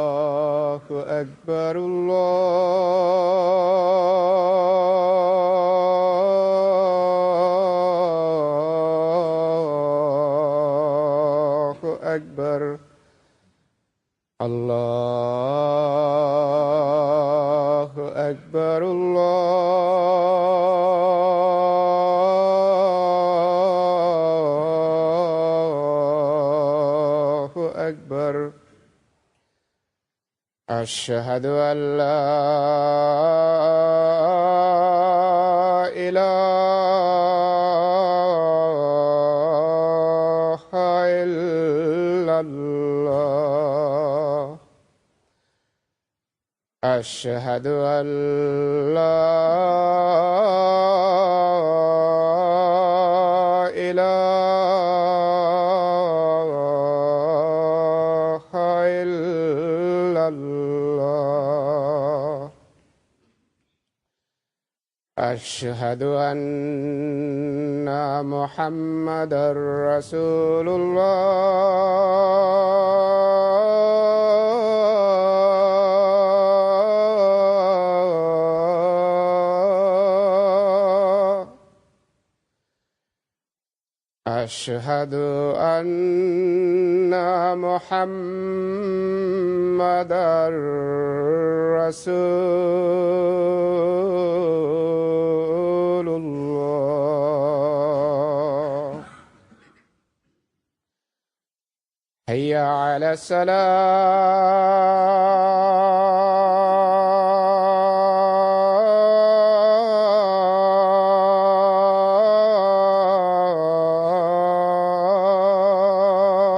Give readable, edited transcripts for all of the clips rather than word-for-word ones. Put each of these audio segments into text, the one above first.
الله أكبر الله أكبر الله أكبر الله أكبر أشهد أن لا إله إلا الله أشهد أن لا إله إلا الله أشهد أن محمدًا رسول الله أشهد أن محمدًا رسول الله حي على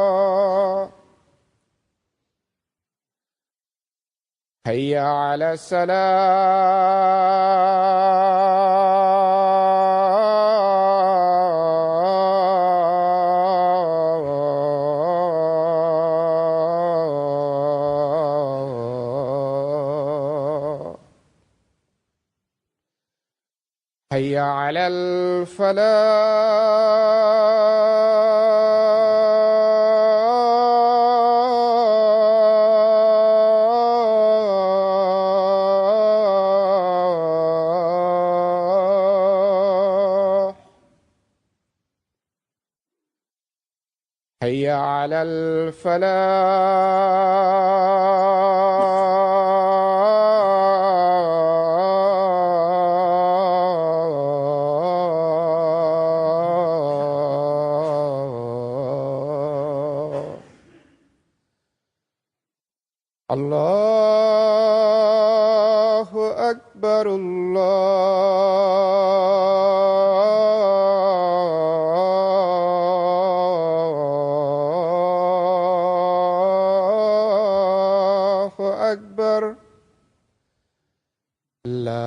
الصلاة حي على الصلاة حي على الفلاح حي على الفلاح الله أكبر الله أكبر لا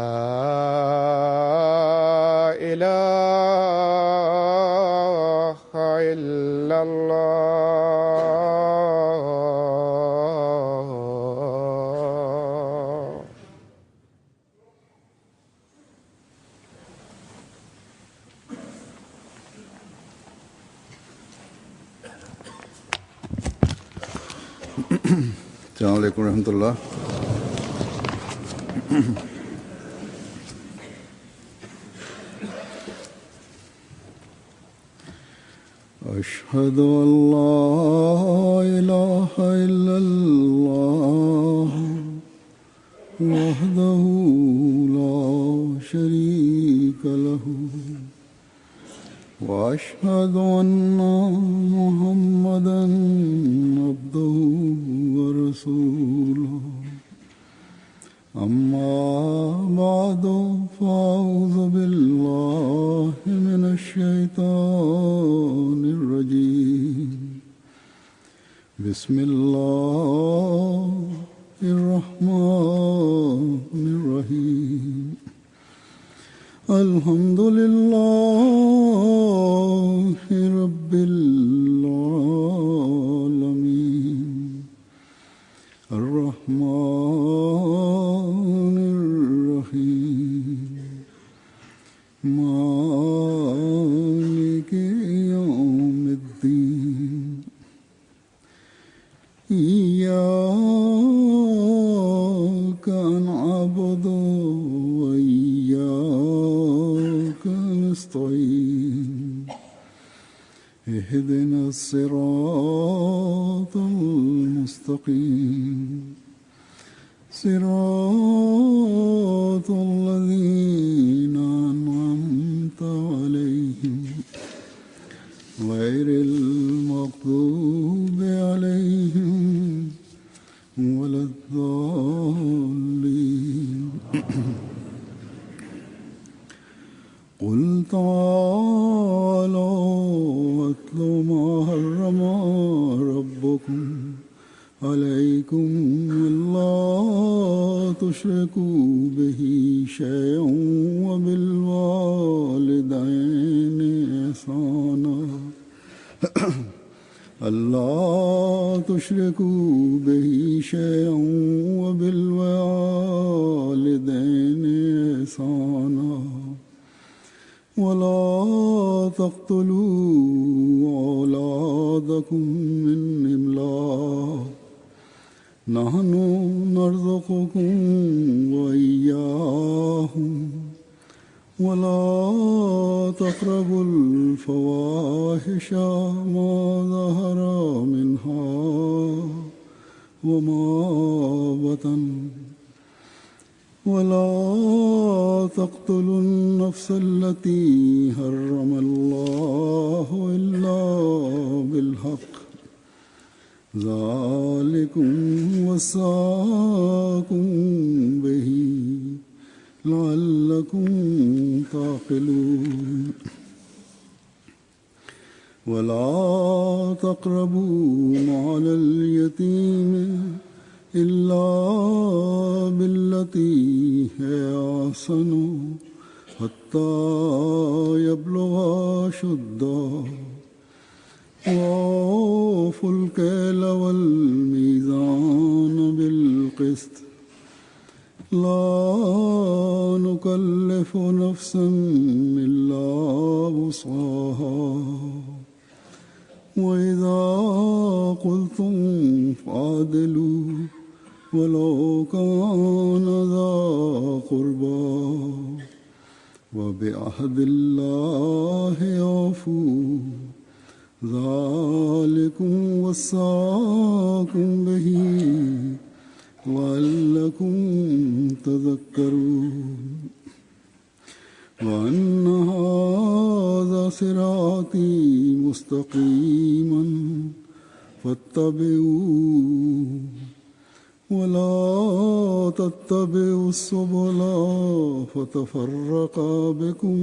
إله إلا الله السلام عليكم ورحمة الله. أشهد أن لا إله إلا الله وحده لا شريك له وأشهد أن محمدًا عبده ورسوله أما بعد فأعوذ بالله من الشيطان الرجيم بسم الله الرحمن الرحيم الحمد لله رب العالمين الرحمن اهدنا الصراط المستقيم صراط الذين أنعمت عليهم غير المغضوب عليهم ولا الضالين قل تعالوا واتل ما حرم ربكم عليكم ألا تشركوا به شيئا وبالوالدين إحسانا ألا تشركوا به شيئا وبالوالدين إحسانا ولا تقتلوا أولادكم من إملاق نحن نرزقكم وإياهم ولا تقربوا الفواحش ما ظهر منها وما بطن ولا تقتلوا النفس التي حرم الله إلا بالحق ذلكم وصاكم به لعلكم تعقلون ولا تقربوا مال اليتيم إلا بالتي هي أحسن حتى يبلغ أشده وأوفوا الكيل والميزان بالقسط لا نكلف نفسا إلا وسعها وإذا قلتم فعدلوا ولو كان ذا قربى وبعهد الله أوفوا ذلكم وصاكم به لعلكم تذكرون وأن هذا صراطي مستقيما فاتبعوه ولا تتبعوا السبل فتفرق بكم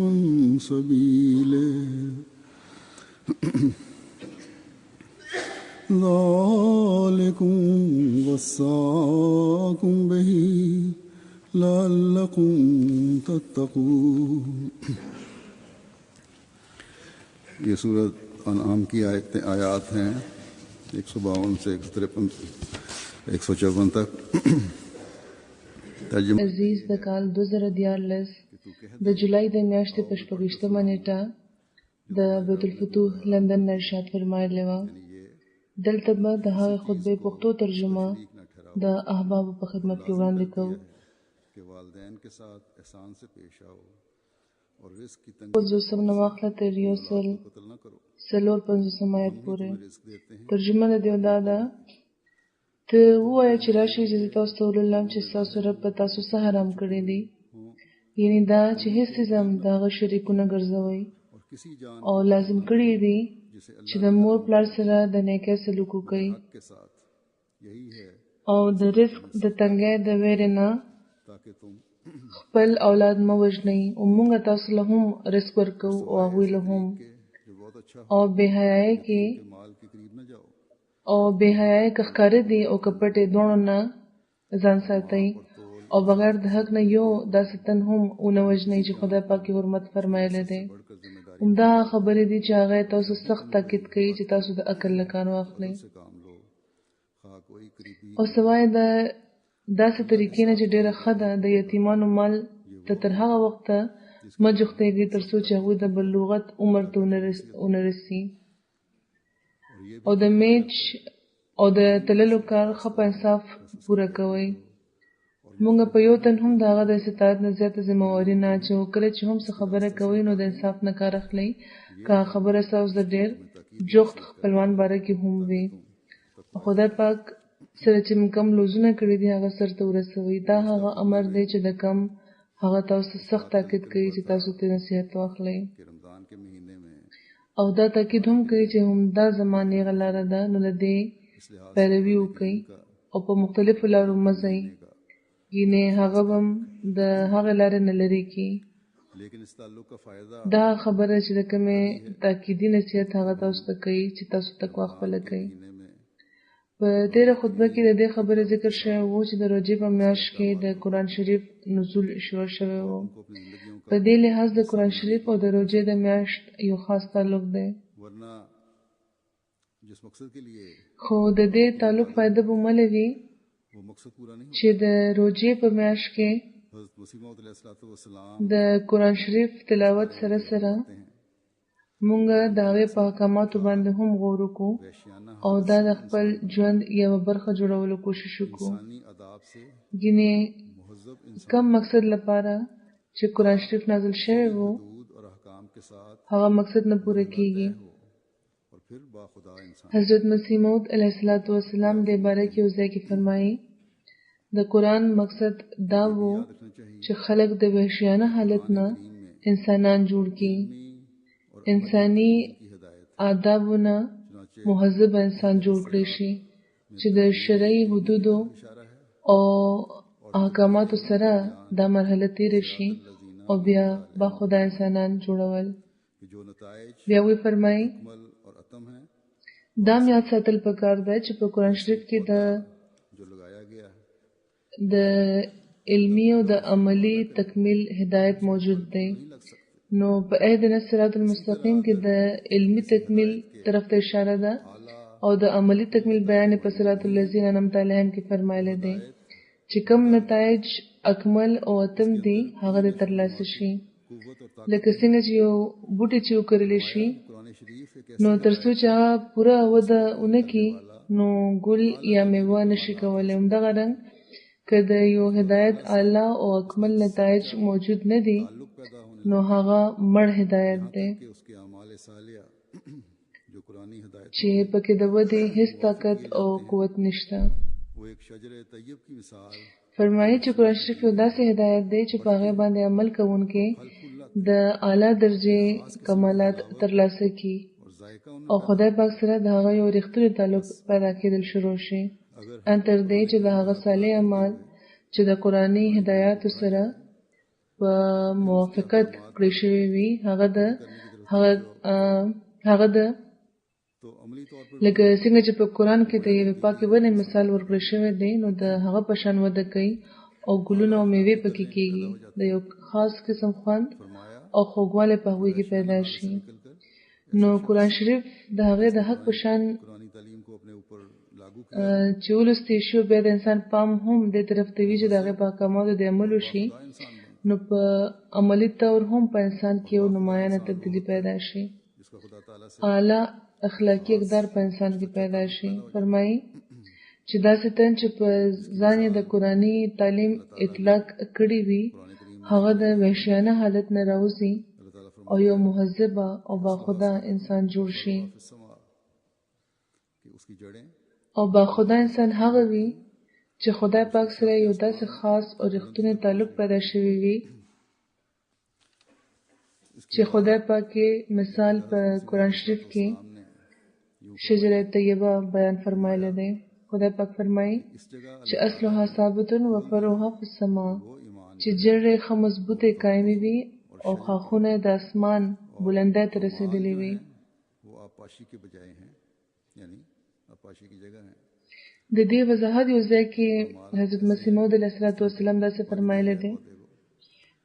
عن سبيله ذلكم وصاكم به لعلكم تتقون ये सूरत अनआम की आयात हैं 152 से 154 तक तर्जुमा عزیز د کال 2014 د جولای د میاشتې په 28مه نیټه د بیت الفتوح لندن نه ارشاد فرمایلی وه دلته به د هغې خطبې پښتو ترجمه د احبابو په خدمت کې وړاندې کوو 50 نه واخله تر 154 آیت پورې ترجمه د دې دا ده ته ووایه چې راشئ چې زه تاسو ته ولولم چې ستاسو رب په تاسو څه حرام کړي دي یعنې دا چې هېڅ څیز هم د هغه شریکونه ګرځوئ او لازم کړي دي چې د مور پلار سره د نیکۍ سلوک وکړئ او د رزق د تنګۍ د ویرې نه خپل اولاد مه وژنئ او موږ تاسو له هم رزق ورکوو او هغوی له هم او بېحیایۍ کې او بېحیایۍ که ښکاره دي او که پټې دواړو نه ځان ساتئ او بغیر د حق نه یو داسې تن هم ونه وژنئ چې خدای پاک یې حرمت فرمایلی دی همدا خبرې دي چې هغه تاسو سخت تاکید کوي چې تاسو د عقل له کار واخلئ او سوای د داسې طریقې نه چې ډېره ښه ده د یتیمانو مال ته تر هغه وخته مه جوختېږئ تر څو چې هغوی د بلوغت عمر ته ونه رسي او د میچ او د تللو کار ښه په انصاف پوره کوئ مونږ په یو تن هم د هغه د استطاعت نه زیاته ذمهواري نه اچوو کله چې هم څه خبره کوئ نو د انصاف نه کار اخلئ که خبره ستاسو د ډېر جوخت خپلوان باره کې هم وي. خدای پاک سره چې موږ کوم لوزونه کړي دي هغه سرته ورسوي. دا هغه امر دی چې د کم هغه تاسو سخت تاکید کوي چې تاسو ته نصیحت واخلئ कि रमज़ान के महीने में او دا تاکید هم کوي چې هم دا زمانه غلاره ده نو د دې پیروي وکړي او په مختلفو لارو مزئ ګینه هغه هم د هغه لارې نه لري کی. लेकिन इस ताल्लुक का फ़ायदा دا خبره چې د کومه تاکیدی نصیحت هغه تاسو ته کوي چې تاسو تقوا خپل کوي. महीने में په تیره خطبه کې د دې خبرې ذکر شوی و چې د روزې په میاشت کې د قرآن شریف نزول شروع شوی و. को अपनी ज़िंदगियों په دې لحاظ د قرآن شریف او د روزې د میاشت یو خاص تعلق دی. वरना जिस मकसद के लिए خو د دې تعلق فائدہ به ملوي वो मकसद पूरा नहीं چې د روزې په میاشت کې हज़रत मसीह मौद अलैहिस्सलाम د قرآن شریف تلاوت سره سره مونږه د هغې په احکاماتو باندې هم غور وکړو वैश्याना او دا د خپل ژوند یوه برخه جوړولو کوشش وکړو. इंसानी आदाब से ګینې मुहज़्ज़ब इंसान کم مقصد لپاره چې قرآن شریف نازل شوی و दूध और अहकाम के साथ هغه مقصد نه پوره کیږي. हो और फिर बाखुदा इंसान حضرت مسیح موعود علیه السلام د باره کې یو ځای کې فرمایي د قرآن مقصد دا و रखना चाहिए چې خلق د وحشیانه حالت نه انسانان جوړ کړي. انساني की हिदायत آدابونه चुनाचे مهذب انسان جوړ کړی شي چې د شرعي حدودو इशारा है او احکاماتو سره دا مرحله تیر شي او بیا با خدا انسانان جوړول. कि जो नताइज بیا وی فرمایي अमल और अतम है دا یاد ساتل پکار دی چې په قرآن شریف کې जो लगाया गया है د علمی او د عملی تکمیل هدایت موجود دی. लग सकते نو په اهدنا الصراط المستقیم کې د علمی تکمیل طرف ته اشاره ده او د عملی تکمیل بیان په صراط الذین انعمت علیهم کې فرمایلی دی چې کوم نتایج اکمل او اتم دي هغه د ترلاسه شي. कुव्वत और ताकत لکه څنګه چې یو بوټی چې وکرلی شي कुरान शरीफ एक نو تر څو چې هغه پوره وده ونه کړي نو ګل یا میوه نشي کولی. همدغه رنګ که د یو هدایت اعلی او اکمل نتایج موجود نه دي ताल्लुक पैदा होने نو هغه مړ हदायत دی के उसके अमाल सालिया जो कुरानी हिदायत چې پکې د ودې هیڅ طاقت او قوت نشته. वो एक शजर तैयब की मिसाल فرمایي چې قرآن شریف یو داسې هدایت دی چې په هغې باندې عمل کوونکې د اعلی درجې کمالات ترلاسه کړي और जायका उन او خدای پاک سره د هغه یو رښتونی تعلق پیدا کېدل شروع شي ان تر دې چې د هغه صالح اعمال چې د قرآني هدایاتو سره په موافقت کړی شوي وي هغه د तो अमली तौर पर لکه څنګه چې په قرآن کې د یوې پاکې ونې مثال ورکړی شوی دی نو د هغه په شان وده کوي او ګلونه او میوې پکې کېږي د یو خاص قسم خوند फरमाया او خوږوالی په هغوی کې پیدا شي. نو قرآن شریف د هغې د حق په شان कुरानी तालीम को अपने ऊपर लागू किया چې ولوستې شو بیا د انسان پام هم دې طرف ته وي چې د هغې په احکاماتو د عمل وشي इंसान نو په عملي طور هم په انسان کې یو نمایانه تبدیلی پیدا شي. जिसका खुदा ताला से اعلی اخلاقی اقدار په انسان کې پیدا شي. فرمایي چې داسې تن چې په ځان یې د قرآني تعلیم اطلاق کړی وي هغه د وحشیانه حالت نه راوځي अल्लाह ताला फरमाता او یو مهذبه او باخدا انسان جوړ شي. है समा कि उसकी जड़ें او باخدا انسان هغه وي چې خدای پاک سره یو داسې خاص او رښتونی تعلق پیدا شوی وي چې خدای پاک یې مثال په قرآن شریف کې شجره طیبه بیان فرمایلی دی. خدای پاک فرمایي इस जगह چې اصلها ثابت و فروها فی السما वो ईमान چې جړې ښه مضبوطې قایمې وي او خاخونه د اسمان بلندۍ ته رسېدلې وي. वो आपाशी के बजाय हैं यानी आपाशी की जगह है د دې وضاحت یو ځای کې حضرت مسیح موعود علیه السلام داسې فرمایلی دی.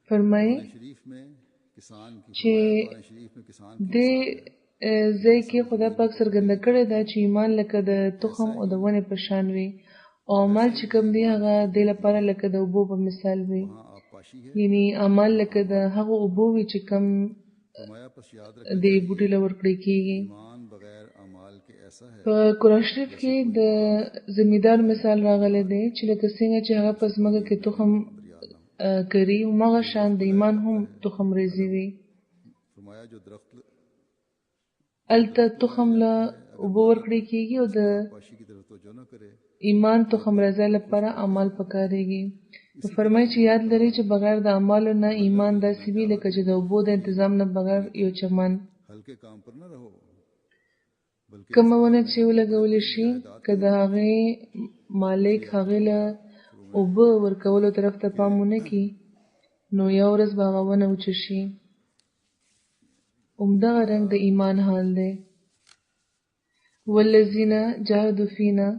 فرمایي शरीफ में किसान की چې कुरान शरीफ में किसान دې ځای کې خدای پاک څرګنده کړې ده چې ایمان لکه د تخم او د ونې په شان وي او عمل چې کوم دی هغه دې لپاره لکه د اوبو په مثال وي. वहाँ आपाशी है یعنی عمل لکه د هغه اوبو وي چې کوم फरमाया पस याद रख د بوټي له ورکړی کېږي. ईमान बगैर अमाल के ऐसा है په قرآن شریف کې د زمیندار مثال راغلی دی چې لکه څنګه چې هغه په ځمکه کې تخم کري هماغه شان د ایمان هم تخم ریزي وي. फरमाया जो दरख्त الته تخم له اوبه ورکړی کېږي او د पाशी की तरफ तवज्जो न करे ایمان تخم رضا لپاره عمل پکارېږي. نو فرمایي چې یاد لري چې بغیر د اعمالو نه ایمان داسې وي لکه چې د اوبو د انتظام نه بغیر یو چمن. हल्के काम पर न रहो बल्कि کومه ونه چې ولګولی شي که د هغې مالک هغې له اوبه ورکولو طرف ته پام ونه کړي نو یو ورځ به هغه ونه وچشي. همدغه رنګ د ایمان حال دی. والذین جاهدوا فینا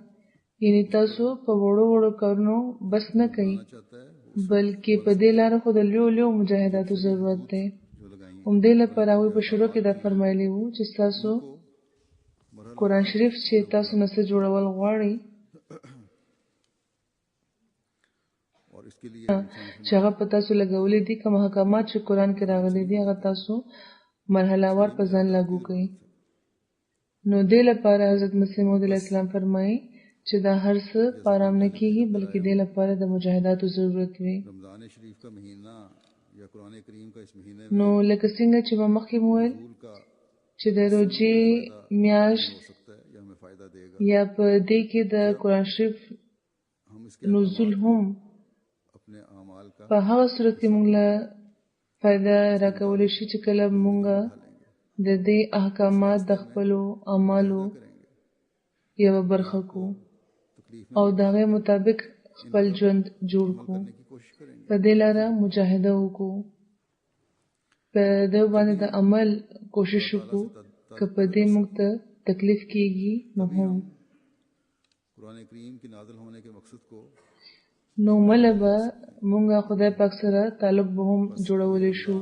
یعنی تاسو په وړو وړو کارونو بس نه کوي चाहता है بلکې په دې لاره خو د لویو لویو مجاهداتو ضرورت دی. जो लगाएंगे همدې لپاره هغوی په شروع کې دا فرمایلي وو چې ستاسو قرآن شریف چې تاسو نه څه جوړول غواړئ और इसके लिए چې هغه په تاسو لګولي دي کوم احکامات چې قرآن کې راغلي دي هغه تاسو مرحله وار په ځان لاګو کړئ. نو دې لپاره حضرت مسیح موعود علیه السلام فرمایي چې دا هر څه په آرام نه کېږي بلکې دې لپاره د مجاهداتو ضرورت وي. रमजान शरीफ का महीना या कुरान करीम का इस महीने نو لکه څنګه چې ما مخکې وویل में का چې د روژې میاشت हो सकता है या हमें फायदा देगा یا په دې کې د قرآن شریف हम इसके نزول هم अपने अमाल का په هغه صورت کې موږ له فایده راکولی شي چې کله موږ د دې احکامات د خپلو اعمالو یوه برخه کو तकलीफ او د هغې مطابق خپل ژوند جوړ کو. करने की कोशिश करेंगे په دې لاره مجاهده وکړو په دې باندې د عمل کوشش وکړو که په دې موږ ته تکلیف کېږي نو هم कुरान करीम के नाज़िल होने के मकसद को نو مله به موږ خدای پاک سره تعلق به هم جوړولی شو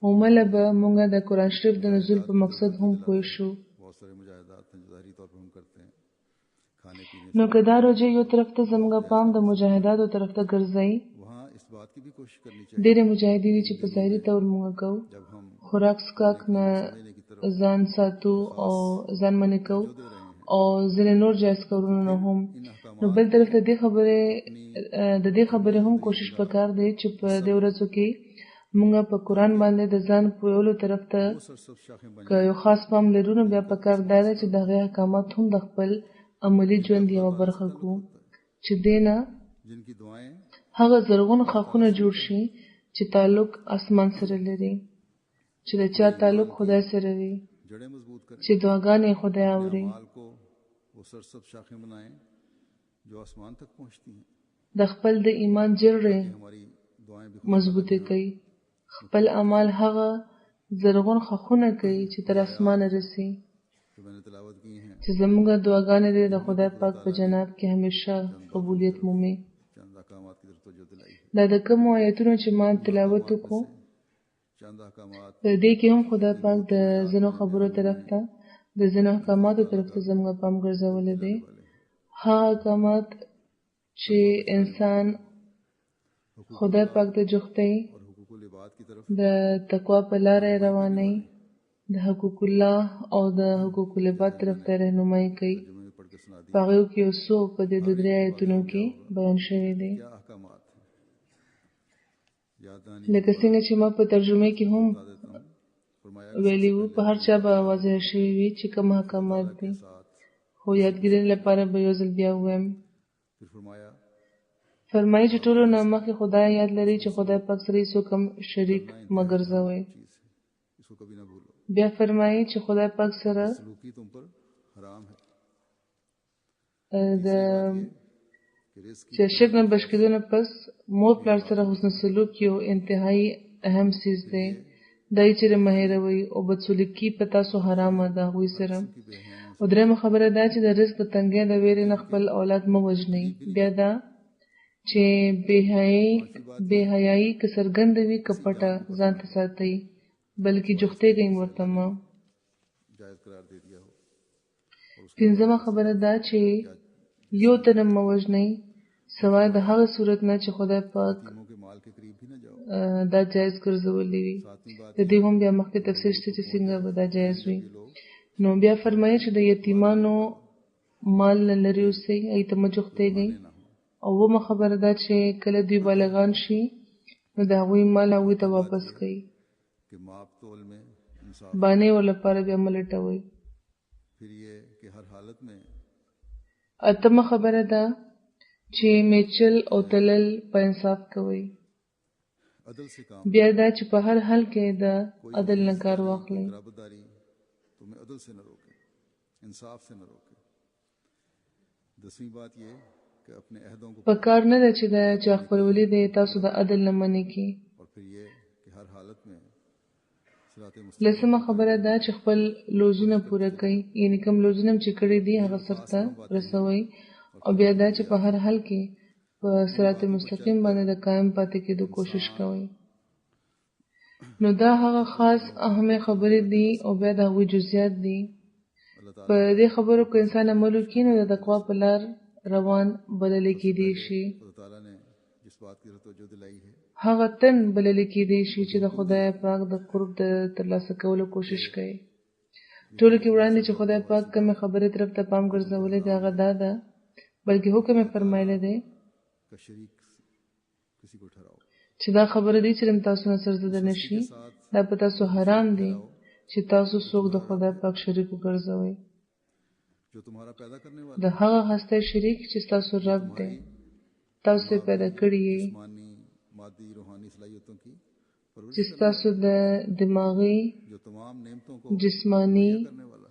او مله به موږ د قرآن شریف د نزول په مقصد هم پوه شو. बहुत सारे मुजाहिदात हैं जो ज़ाहिरी तौर पर हम करते हैं खाने पीने نو که دا روژه یو طرف ته زموږ پام د مجاهداتو طرف ته ګرځئ वहाँ इस बात की भी कोशिश करनी चाहिए ډېرې مجاهدې دي چې په ظاهري طور موږ کوو जब हम خوراک څښاک نه ځان ساتو او ځان منې کوو او ځینې نور جایز کارونه نه هم. نو بل طرف ته د دې خبرې هم کوشش پکار دی چې په دې ورځو کې موږ په قرآن باندې د ځان پوهولو طرف ته सरसब शाखें बन که یو خاص پام لرو نو بیا پکار دا ده چې د هغې احکامات هم د خپل عملي ژوند یوه برخه کړو چې دې نه जिनकी दुआएं هغه زرغون ښاخونه جوړ شي چې تعلق اسمان سره لري چې د چا تعلق خدای سره وي जड़ें मजबूत करें چې دعاګانې خدای اوري माल को वो सरसब शाखें बनाएं जो आसमान तक पहुंचती हैं د خپل د ایمان جرړې हमारी दुआएं भी مضبوطې کوي خپل اعمال هغه زرغون ښاخونه کوي چې تر اسمانه رسي जो मैंने तिलावत की हैं چې زموږ دعاګانې دې د خدای پاک په جناب کې همیشه قبولیت مومي. चंद अहकामात की तरफ तवज्जो दिलाई دا د کومو آیتونو چې ما تلاوت وکړو चंद अहकामात په دې کې هم خدای پاک د ځینو خبرو طرف ته د ځینو احکاماتو طرف ته زموږ پام ګرځولی دی. هغه احکامات چې انسان خدای پاک د جوختۍ और हुकूकुल इबाद की तरफ د تقوا په لاره یې روانوي د حقوق الله او د حقوق العباد طرف ته رهنمایي کوي. जुमे में पढ़ के सुना दी په هغو کې یو څو په دې دوه درې آیتونو کې بیان شوي دي क्या अहकामात हैं याद आनी لکه څنګه چې ما په ترجمه کې هم बता देता हूँ फरमाया ویلي وو په هر چا به واضح شوي وي چې کوم احکامات دي साथ خو یادګیرۍ لپاره به یو ځل بیا ووایم. फिर फरमाया فرمایي چې ټولو نه مخکې خدای یاد لري چې خدای پاک سره هیڅوک هم شریک مه ګرځوئ. चीज़ है इसको कभी ना भूलो بیا فرمایي چې خدای پاک سره सलूकी तुम पर हराम है د कि रिस्क چې شرک نه بچ کېدو نه پس مور پلار سره حسن سلوک یو انتهایی اهم څیز دی دای چې مه هېروئ او بدسلوکي په تاسو حرامه ده هغوی سره. او درېیمه خبره دا چې د رزق د تنګۍ د ویرې نه خپل اولاد مه وژنئ. بیا دا چې بې حیایي که څرګنده وي که پټه ځان ته ساتئ بلکې جوختېږئ ورته مه. जायज़ करार दे दिया हो پنځمه خبره دا چې یو تنه مه وژنئ سوای د هغه صورت نه چې خدای پاک यतीमों के माल के करीब भी ना जाओ دا جایز ګرځولی وي. सातवीं बात د دې هم بیا مخکې تفسیر شته چې څنګه به دا جایز وي. ये लोग نو بیا فرمایي چې د یتیمانو مال نه لرې اوسئ هغې ته مه جوختېږئ. ना हो او اوومه خبره دا چې کله دوی بالغان شي نو د هغوی مال هغوی ته واپس کړئ. कि माप तोल में باندې ولپاره بیا ملټوي. फिर ये कि हर हालत में اتمه خبره ده چې میچل او تلل په انصاف کوي. अदल से काम بیا دا چې په هر حال کې د عدل نه کار واخلي. बराबरदारी तुम्हें अदल से न रोके, इंसाफ से न रोके. 10वीं बात ये कि अपने अहदों को په کار نه ده چې د چا خپلولي دی تاسو د عدل نه منې کی. और फिर ये कि हर हालत में सिरात لسمه خبره ده چې خپل لوزونه پوره کوي، یعنی کوم لوزونه چې کړی دي هغه سرته رسوي. او بیا دا چې په هر حال کې په صراط مستقیم باندې د قائم پاتې کېدو کوشش کوي. نو دا هغه خاص اهمه خبرې دي او بیا د هغوی جزئیات دي. په دې خبرو کې انسان عمل وکړي نو د تقوا په لار روان بلل کېدی شي. खुदा ताला ने जिस बात की तवज्जो दिलाई है هغه تن بلل کېدی شي چې د خدای پاک د قرب د ترلاسه کولو کوشش کوي. ټولو کې وړاندې چې خدای پاک کومه خبرې طرف ته پام ګرځولې دی هغه دا ده، بلکې حکم یې فرمایلی دی का शरीक किसी को ठहराओ. چې دا خبره دی چې تاسو نه سرزده نشي، دا په تاسو حرام دی چې تاسو څوک د خدای پاک شریک وګرځوئ. जो तुम्हारा पैदा करने वाला د هغه هسته شریک چې تاسو رب دی، تاسو یې پیدا کړی یې، जिस्मानी मादी रूहानी सलाहियतों की परवरिश چې تاسو د دماغي، जो तमाम नेमतों को جسمانی، करने वाला.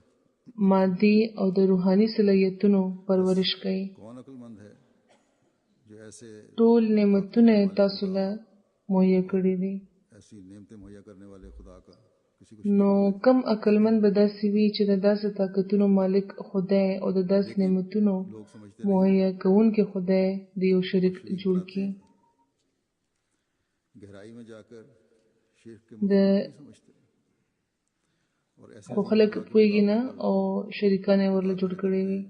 مادي او د روحاني صلاحیتونو پرورش کوي. कौन अक्लमंद है जो ऐसे ټول نعمتونه یې تاسو له مهیا کړي دي. ऐसी नेमतें मुहैया करने वाले खुदा का किसी को نو کم عقلمند به داسې وي چې د داسې طاقتونو مالک خدای او د داسې نعمتونو लोग समझते مهیا کوونکی خدای د یو شریک جوړ کړي. गहराई में जाकर शिर्क के د नहीं समझते और ऐसे خو خلک پوهېږي نه او شریکان یې ورله جوړ کړي وي.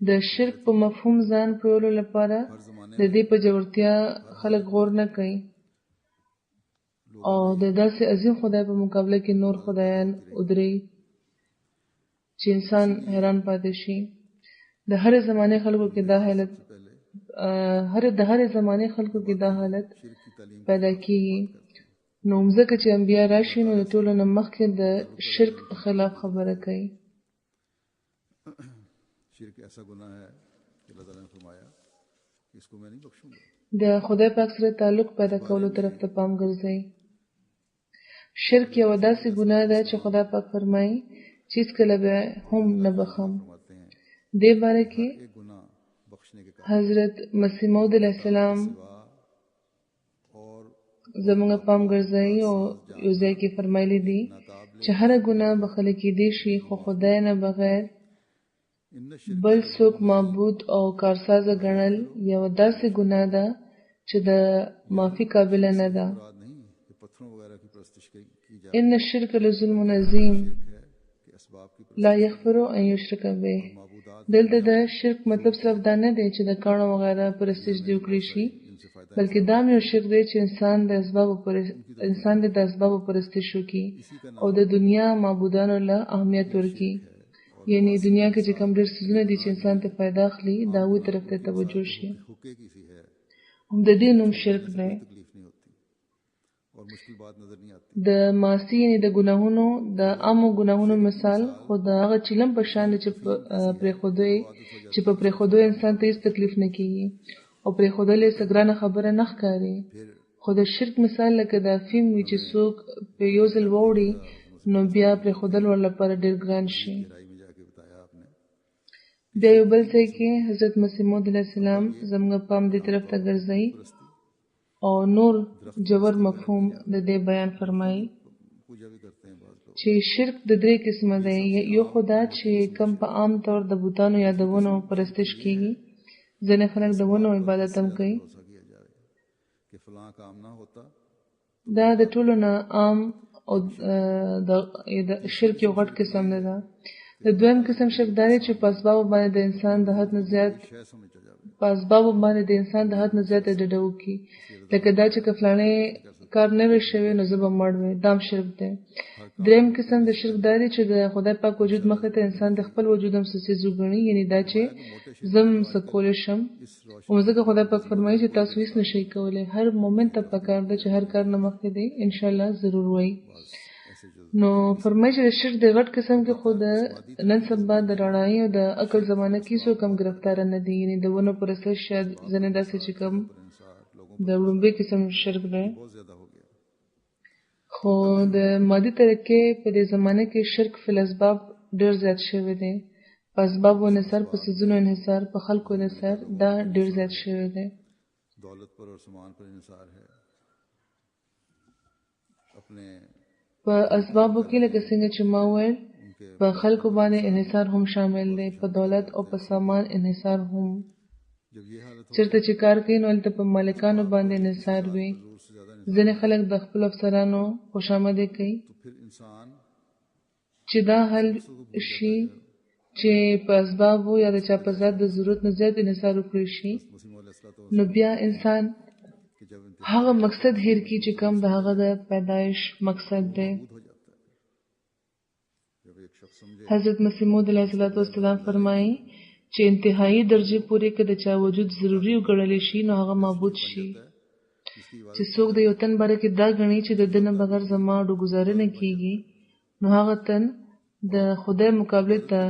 د شرک په مفهوم ځان پوهولو لپاره हर जमाने د دې په ژورتیا خلک غور نه کوي او د داسې عظیم خدای په مقابله کې نور خدایان ودرېږي چې انسان حیران پاتې شي. د هر زمانه خلکو کې دا حالت د هر زمانه خلکو کې دا حالت शिर्क की तालीम پیدا کیږي. نو مځکه چې انبیا راشي نو د ټولو نه مخکې د شرک خلاف خبره کوي. शिर्क ऐसा गुनाह है कि अल्लाह ताला ने फरमाया कि इसको मैं नहीं बख्शूंगा. د خدای پاک سره تعلق پیدا کولو طرف ته پام ګرځي. شرک یو داسې ګناه ده چې خدای پاک فرمایي چې هیڅکله به هم نه بخم. फरमाते हैं دې باره کې एक गुनाह बख्शने के कारण حضرت مسیح موعود علیه السلام और زموږ پام ګرځي او یو ځای کې فرمایلی دي چې هر ګناه بخښل کېدی شي خو خدای نه بغیر इन शिर्क بل څوک معبود او کارسازه ګڼل یو داسې ګناه ده چې د معافي قابل نه ده. मुराद नहीं कि पत्थरों वगैरह की परस्तिश की जाए. ان الشرك لظلم عظیم शिर्क है कि اسباب की لا یغفر ان یشرک به. معبودات دلته د شرک مطلب صرف دا نه دی چې د کاڼو وغیرہ پرستش دی وکړي شي، जिनसे फायदा بلکې دا یو شرک دی چې انسان د اسبابو پرستش وکړي او د دنیا معبودانو له اهمیت ورکړي. یعنی دنیا کې چې کوم ډېر څیزونه دي چې انسان ته فایده اخلي دا هغوی طرف ته توجه شي. हुक्के की सी है, هم د دې نوم شرک دی. तकलीफ नहीं होती और मुश्किल बात नजर नहीं आती. د معاصي یعنی د ګناهونو د عامو ګناهونو مثال خو د هغه چیلم په شان دی چې په پرېښودو انسان ته هېڅ تکلیف نه کېږي او پرېښودل یې څه ګرانه خبره نه ښکاري. خو د شرک مثال لکه د افیم وي چې څوک په یو ځل واوړي نو بیا پرېښودل ور لپاره ډېر ګران شي. गहराई में जाके बताया आपने بیا یو بل ځای کې حضرت مسیح موعود علیه السلام زموږ پام دې طرف ته ګرځوي او نور جوور مفهوم د دې بیان فرمایي पूजा भी करते हैं बाज़ लोग. چې شرک د درې قسمه دی. یو خدا چې کم په عام طور د بوتانو یا د ونو پرستش کیږي، ځینې خلک د ونو عبادت هم کوي. भरोसा किया जाए कि फलां काम ना होता دا د ټولو نه عام او د شرک یو غټ قسم نه ده. د دویم قسم شرک دا دی چې په اسبابو باندې د انسان د حد نه زیات शय समझा जाए. په اسبابو باندې د انسان د حد نه زیاته ډډه وکړي، لکه دا چې که فلانی کار نه وي شوی نو زه به مړ وی، دا هم شرک دی. دریم قسم د شرک دا دی چې د خدای پاک وجود مخې ته انسان د خپل وجود هم څه څیز وګڼي، یعنی دا چې زه هم څه کولی شم. او ځکه خدای پاک فرمایي چې تاسو هېڅ نشئ کولی. هر مومن ته پکار ده چې هر کار نه مخکې دی انشاءالله ضرور وایي. نو فرمایي چې د شرک د غټ قسم کې خود نن سبا د رڼایي او د عقل زمانه کې څو کم گرفتار نه دي، یعنی د ونه پرستش شاید ځنه داسې چې کم د وړومبي قسم شرک دی. خو د مادي طریقې په دې زمانه کې شرک فی الاسباب ډېر زیات شوی دی. په اسبابو انحصار، په څیزونو انحصار، په خلکو انحصار دا ډېر زیات شوی دی. دولت پر اور سامان پر انحصار ہے. په اسبابو کې لکه څنګه چې ما وویل په خلکو باندې انحصار هم شامل دی، په دولت او په سامان انحصار هم. چېرته چې کار کوي نو هلته په مالکانو باندې انحصار وي. ځینې خلک د خپلو افسرانو خوشامدي کوي چې دا حل شي چې په اسبابو یا د چا په ذات د ضرورت نه زیات انحصار وکړی شي. نو بیا انسان هغه مقصد هیر کی چې کوم د هغه د پیدایش مقصد دی. حضرت مسیح موعود علیه السلام فرمایي چې انتهایی درجه پورې کې د چا وجود ضروری وګڼل شي نو هغه معبود شي. چې څوک د یو تن باره کې دا ګڼي چې د ده نه بغیر زما ډوګزاره نه کیږي نو هغه تن د خدای مقابلې ته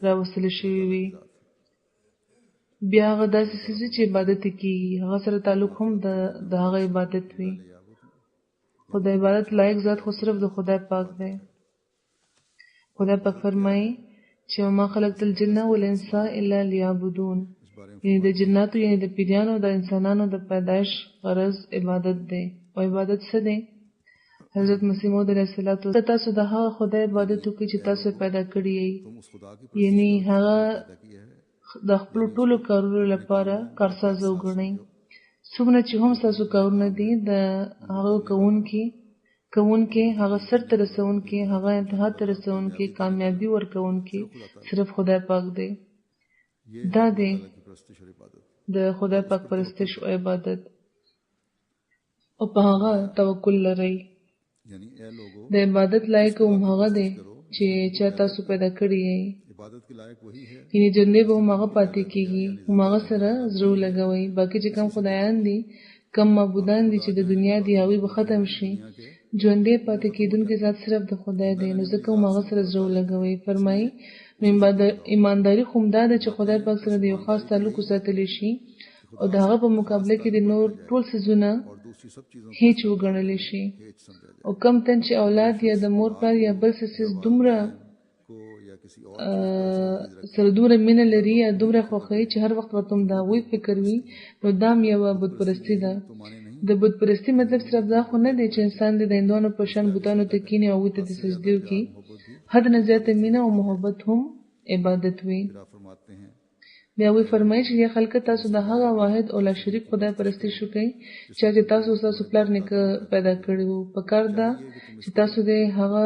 راوستل شوی وي. بیا هغه داسې څیز چې عبادت کیږي هغه سره تعلق هم د هغه عبادت وي. خو د عبادت لایق ذات خو صرف د خدای پاک دی. خدای پاک فرمایي چې وما خلقت الجن والانس الا لیعبدون، یعنی د جناتو یعنی د پیریانو د انسانانو د پیدایش غرض عبادت دی. او عبادت څه دی؟ حضرت مسیح موعود علیه السلام تاسو د هغه خدای عبادت وکړئ چې تاسو پیدا کړی یې، یعنی هغه د خپل ټولو کارونو لپاره کارساز وګڼئ. څومره چې هم ستاسو کارونه دي د هغه کوونکي هغه سر ته رسونکي هغه انتها ته رسونکي کامیابي ورکوونکي صرف خدای پاک دی. دا دی د خدای پاک پرستش او عبادت، او په هغه توکل لرئ. د عبادت لایق هم هغه دی چې چا تاسو پیدا کړی یې، یعنی ژوندی به هم هغه پاتې کېږي، هم هغه سره زړه ولګوئ. باقي چې کم خدایان دي کم معبودان دي چې د دنیا دي هغوی به ختم شي. ژوندی پاتې کېدونکی ذات صرف د خدای دی، نو ځکه هم هغه سره زړه ولګوئ. فرمایي نو ایمانداري خو همدا ده چې خدای پاک سره د یو خاص تعلق وساتلی شي او د هغه په مقابله کې د نور ټول څیزونه هیڅ وګڼلی شي. او کم تن چې اولاد یا د مور پلار یا بل څه څیز دومره سره دومره مینه لري یا دومره خوښوي چې هر وخت ورته هم د هغوی فکر وي، نو دا هم یوه بتپرستي ده. د بتپرستي مطلب صرف دا خو نه دی چې انسان د هندوانو په شان بوتانو ته کیني او هغوی ته د سجدې وکړي. حد نه زیاته مینه او محبت هم عبادت وي. بیا وی فرمایي چې یا خلک تاسو د هغه واحد او لا شریک خدای پرستی شو کوي چې تاسو تاسو پلار نیکه پیدا کړی وو. پکار ده چې تاسو د هغه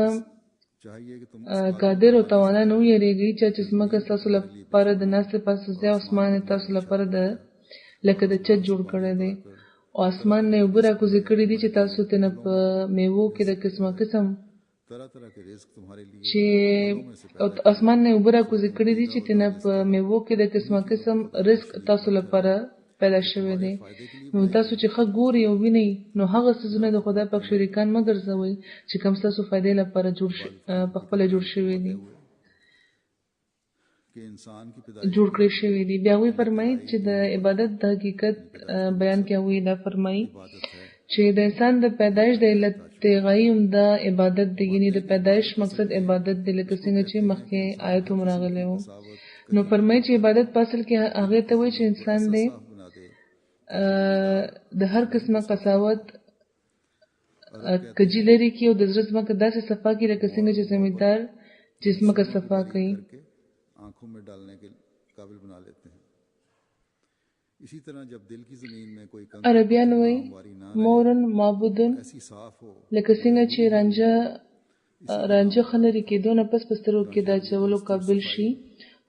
قادر او توانا نه یریږي چې څمکه تاسو لپاره د ناس په اساس اسمان تاسو لپاره د لکه د چت جوړ کړی دی او اسمان نه وبره کو ذکر دي چې تاسو ته نه په میوو کې د قسمه قسم چې اسمان نه وبره کو ذکر دي چې ته نه په میوو کې د قسمه قسم رزق تاسو لپاره پیدا شوی دی. نو تاسو چې ښه ګورئ او وینئ نو هغه څیزونه د خدای پاک شریکان مه ګرځوئ چې کوم ستاسو فایدې لپاره په خپله جوړ شوي دي جوړ کړی شوي دي. بیا هغوی فرمایي چې د عبادت د حقیقت بیان کې هغوی دا فرمایي چې د انسان د پیدایش د علت غایي عمده عبادت دی، یعنی د پیدایش مقصد عبادت دی لکه څنګه چې مخکې آیت هم راغلی و. نو فرمایي چې عبادت په اصل کې هغې ته وایي چې انسان دی د هر قسمه قساوت کجی لري کی او د زړه ځمکه داسې صفا کړي لکه څنګه چې زمیندار چې ځمکه صفا کوي. आंखों में डालने के काबिल बना लेते हैं. इसी तरह जब दिल की जमीन में कोई عربیان وایي مورن معبودن لکه څنګه چې رانجه خلري کېدو نه پس پسترو کې دا چولو قابل شي،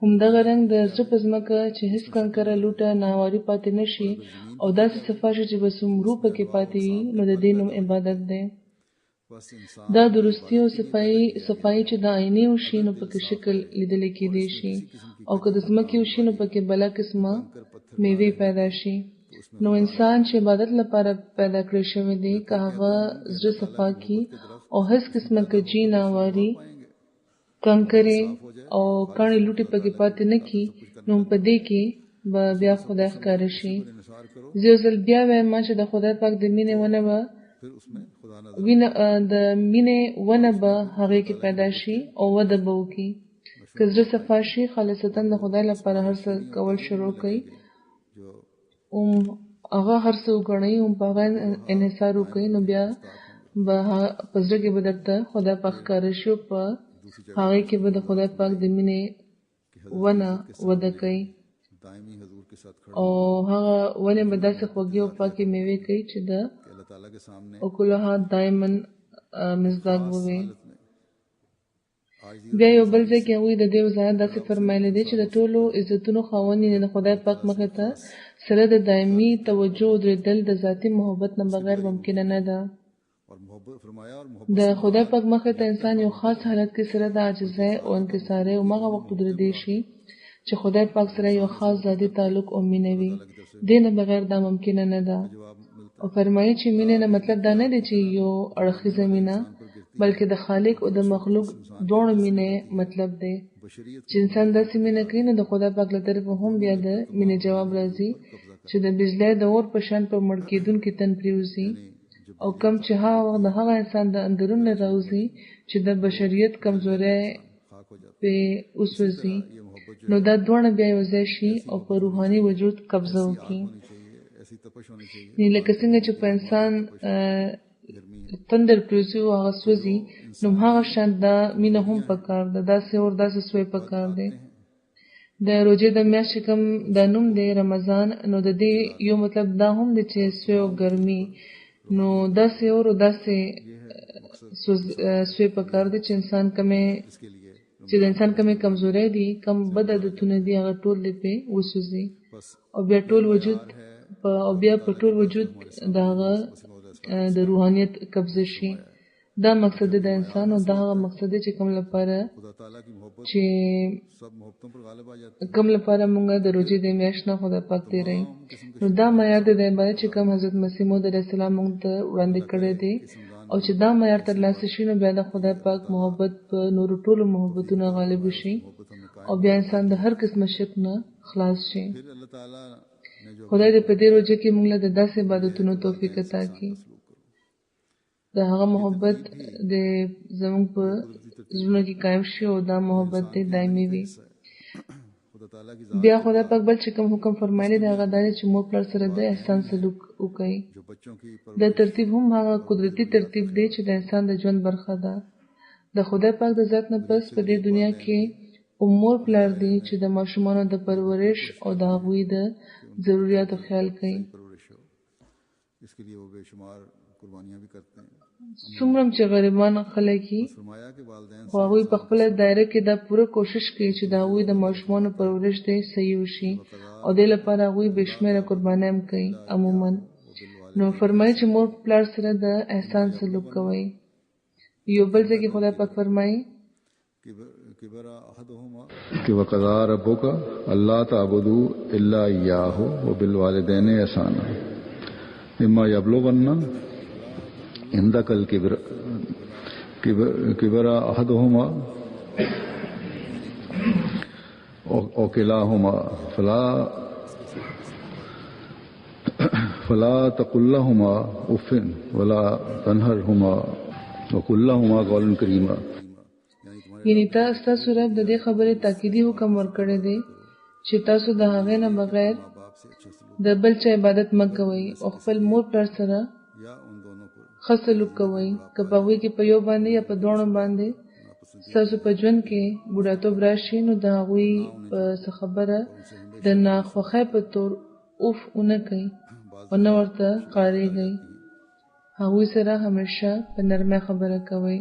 همدغه رنګ د زړه په ځمکه چې هیڅ کنکره لوټه ناواري پاتې نشي او داسې صفا شي چې بس عمرو پکې پاتې وي، نو د دې نوم عبادت دی. دا درستی او صفایي چې د آینې وشي نو پکې شکل لیدلی کېدی شي، او که د ځمکې وشي نو پکې بله قسمه میوې پیدا شي. نو انسان چې عبادت لپاره پیدا کړی شوی دی که هغه زړه صفا کی او هیڅ قسمه کجی ناواري کنکرې او کاڼي لوټي پکې پاتې نه کی نو په دې کې به بیا خدای ښکاره شي. زه یو ځل بیا وایم چې د خدای پاک د مینې ونه به د مینې ونه به هغې کې پیدا شي او وده به وکړي. که زړه صفا شي خالصتاً د خدای لپاره هر څه کول شروع کړي هغه هر څه وګڼئ په هغه انحصار وکړئ نو بیا به په زړه کې به درته خدای پاک ښکاره شي په هغې کې به د خدای پاک د مینې ونه وده کوي او هغه ونې به داسې خوږې او پاکې میوې کوي چې د اکلها دایما مصداق ووي. بیا یو بل ځای کې هغوی د دې وضاحت داسې فرمایلی دی چې د ټولو عزتونو خاوند یعنې د خدای پاک مخې ته سره د دایمي توجه ودرېدل د ذاتي محبت نه بغیر ممکنه نه ده. د خدای پاک مخې ته انسان یو خاص حالت کې سره د عاجزۍ او انکسارۍ هماغه وخت ودرېدی شي چې خدای پاک سره یو خاص ذاتي تعلق او مینه وي. دې نه بغیر دا ممکنه نه ده. او فرمایي چې مینه نه مطلب دا نه دی چې یو اړخیزه مینه بلکې د خالق او د مخلوق دواړو مینه مطلب دی. چې انسان داسې مینه کوي نو د خدای پاک له طرفه هم بیا د مینې جواب راځي چې د بجلی د اور په شان په مړ کېدونکي تن پرېوځي او کم چې هغه وخت د هغه انسان د اندرون نه راوځي چې د بشریت کمزورۍ پې وسوځي نو دا دواړه بیا یو ځای شي او په روحاني وجود قبضه وکړي. لکه څنګه چې په انسان تندر پرېوځي او هغه سوځي نو هغه شان دا مینه هم پکار ده. داسې اور داسې سوی پکار دی. د روژې د میاشتې کوم دا نوم دی رمضان نو د دې یو مطلب دا هم دی چې سوی او ګرمي نو داسې اور او داسې سوی پکار دی چې انسان کمې چې د انسان کمې کمزورۍ دي کم بد عادتونه دي هغه ټول دې پې وسوځي او بیا ټول وجود او بیا په ټول وجود د هغه د روحانیت قبضه شي. دا مقصد د انسان او دا هغه مقصد چې کوم لپاره مونږ د روژې د میاشت نه خدای پاک تیروي نو دا معیار دی د عبادت چې کوم حضرت مسیح موعود علیه السلام مونږ ته وړاندې کړی دی او چې دا معیار ترلاسه شي نو بیا د خدای پاک محبت په نورو ټولو محبتونه غالب شي او بیا انسان د هر قسمه شک نه خلاص شي. خدای دې په دې روژه کې مونږ له د داسې عبادتونو توفیق عطا کړي د هغه محبت د زموږ په زړونو کې قایم شي او دا محبت دې دایمي وي. بیا خدای پاک بل چې کوم حکم فرمایلی دی هغه دا دی چې مور پلار سره د احسان سلوک وکړي. دا ترتیب هم هغه قدرتي ترتیب دی چې د انسان د ژوند برخه ده. د خدای پاک د ذات نه پس په دې دنیا کې مور پلار دی چې د ماشومانو د پرورش او د هغوی د ضروریاتو خیال کوي. څومره چې غریبان خلک وي خو هغوی په خپله دایره کې دا پوره کوشش کوي چې د هغوی د ماشومانو پرورش دی صحیح وشي او دې لپاره هغوی بې شمېره قربانۍ هم کوي. عموما نو فرمایي چې مور پلار سره د احسان سلوک کوئ. یو بل ځای کې خدای پاک فرمایي کہ وقضى ربك الا تعبدوا الا اياه وبالوالدين احسانا اما يبلغن عندك الكبر احدهما او كلاهما فلا تقل لهما اف ولا تنهرهما وقل لهما قولا كريما. یعنی تاسو رب د دې خبرې تاکیدي حکم ورکړی دی چې تاسو د هغې نه بغیر د بل چا عبادت مه کوئ او خپل مور پلار سره ښه سلوک کوئ. که په هغوی کې په یو باندې یا په دواړو باندې ستاسو په ژوند کې بوډاتوب راشي نو د هغوی په څه خبره د ناخوښۍ په تور اوف ونه کوئ او نه ورته قارېږئ. هغوی سره همیشه په نرمۍ خبره کوئ.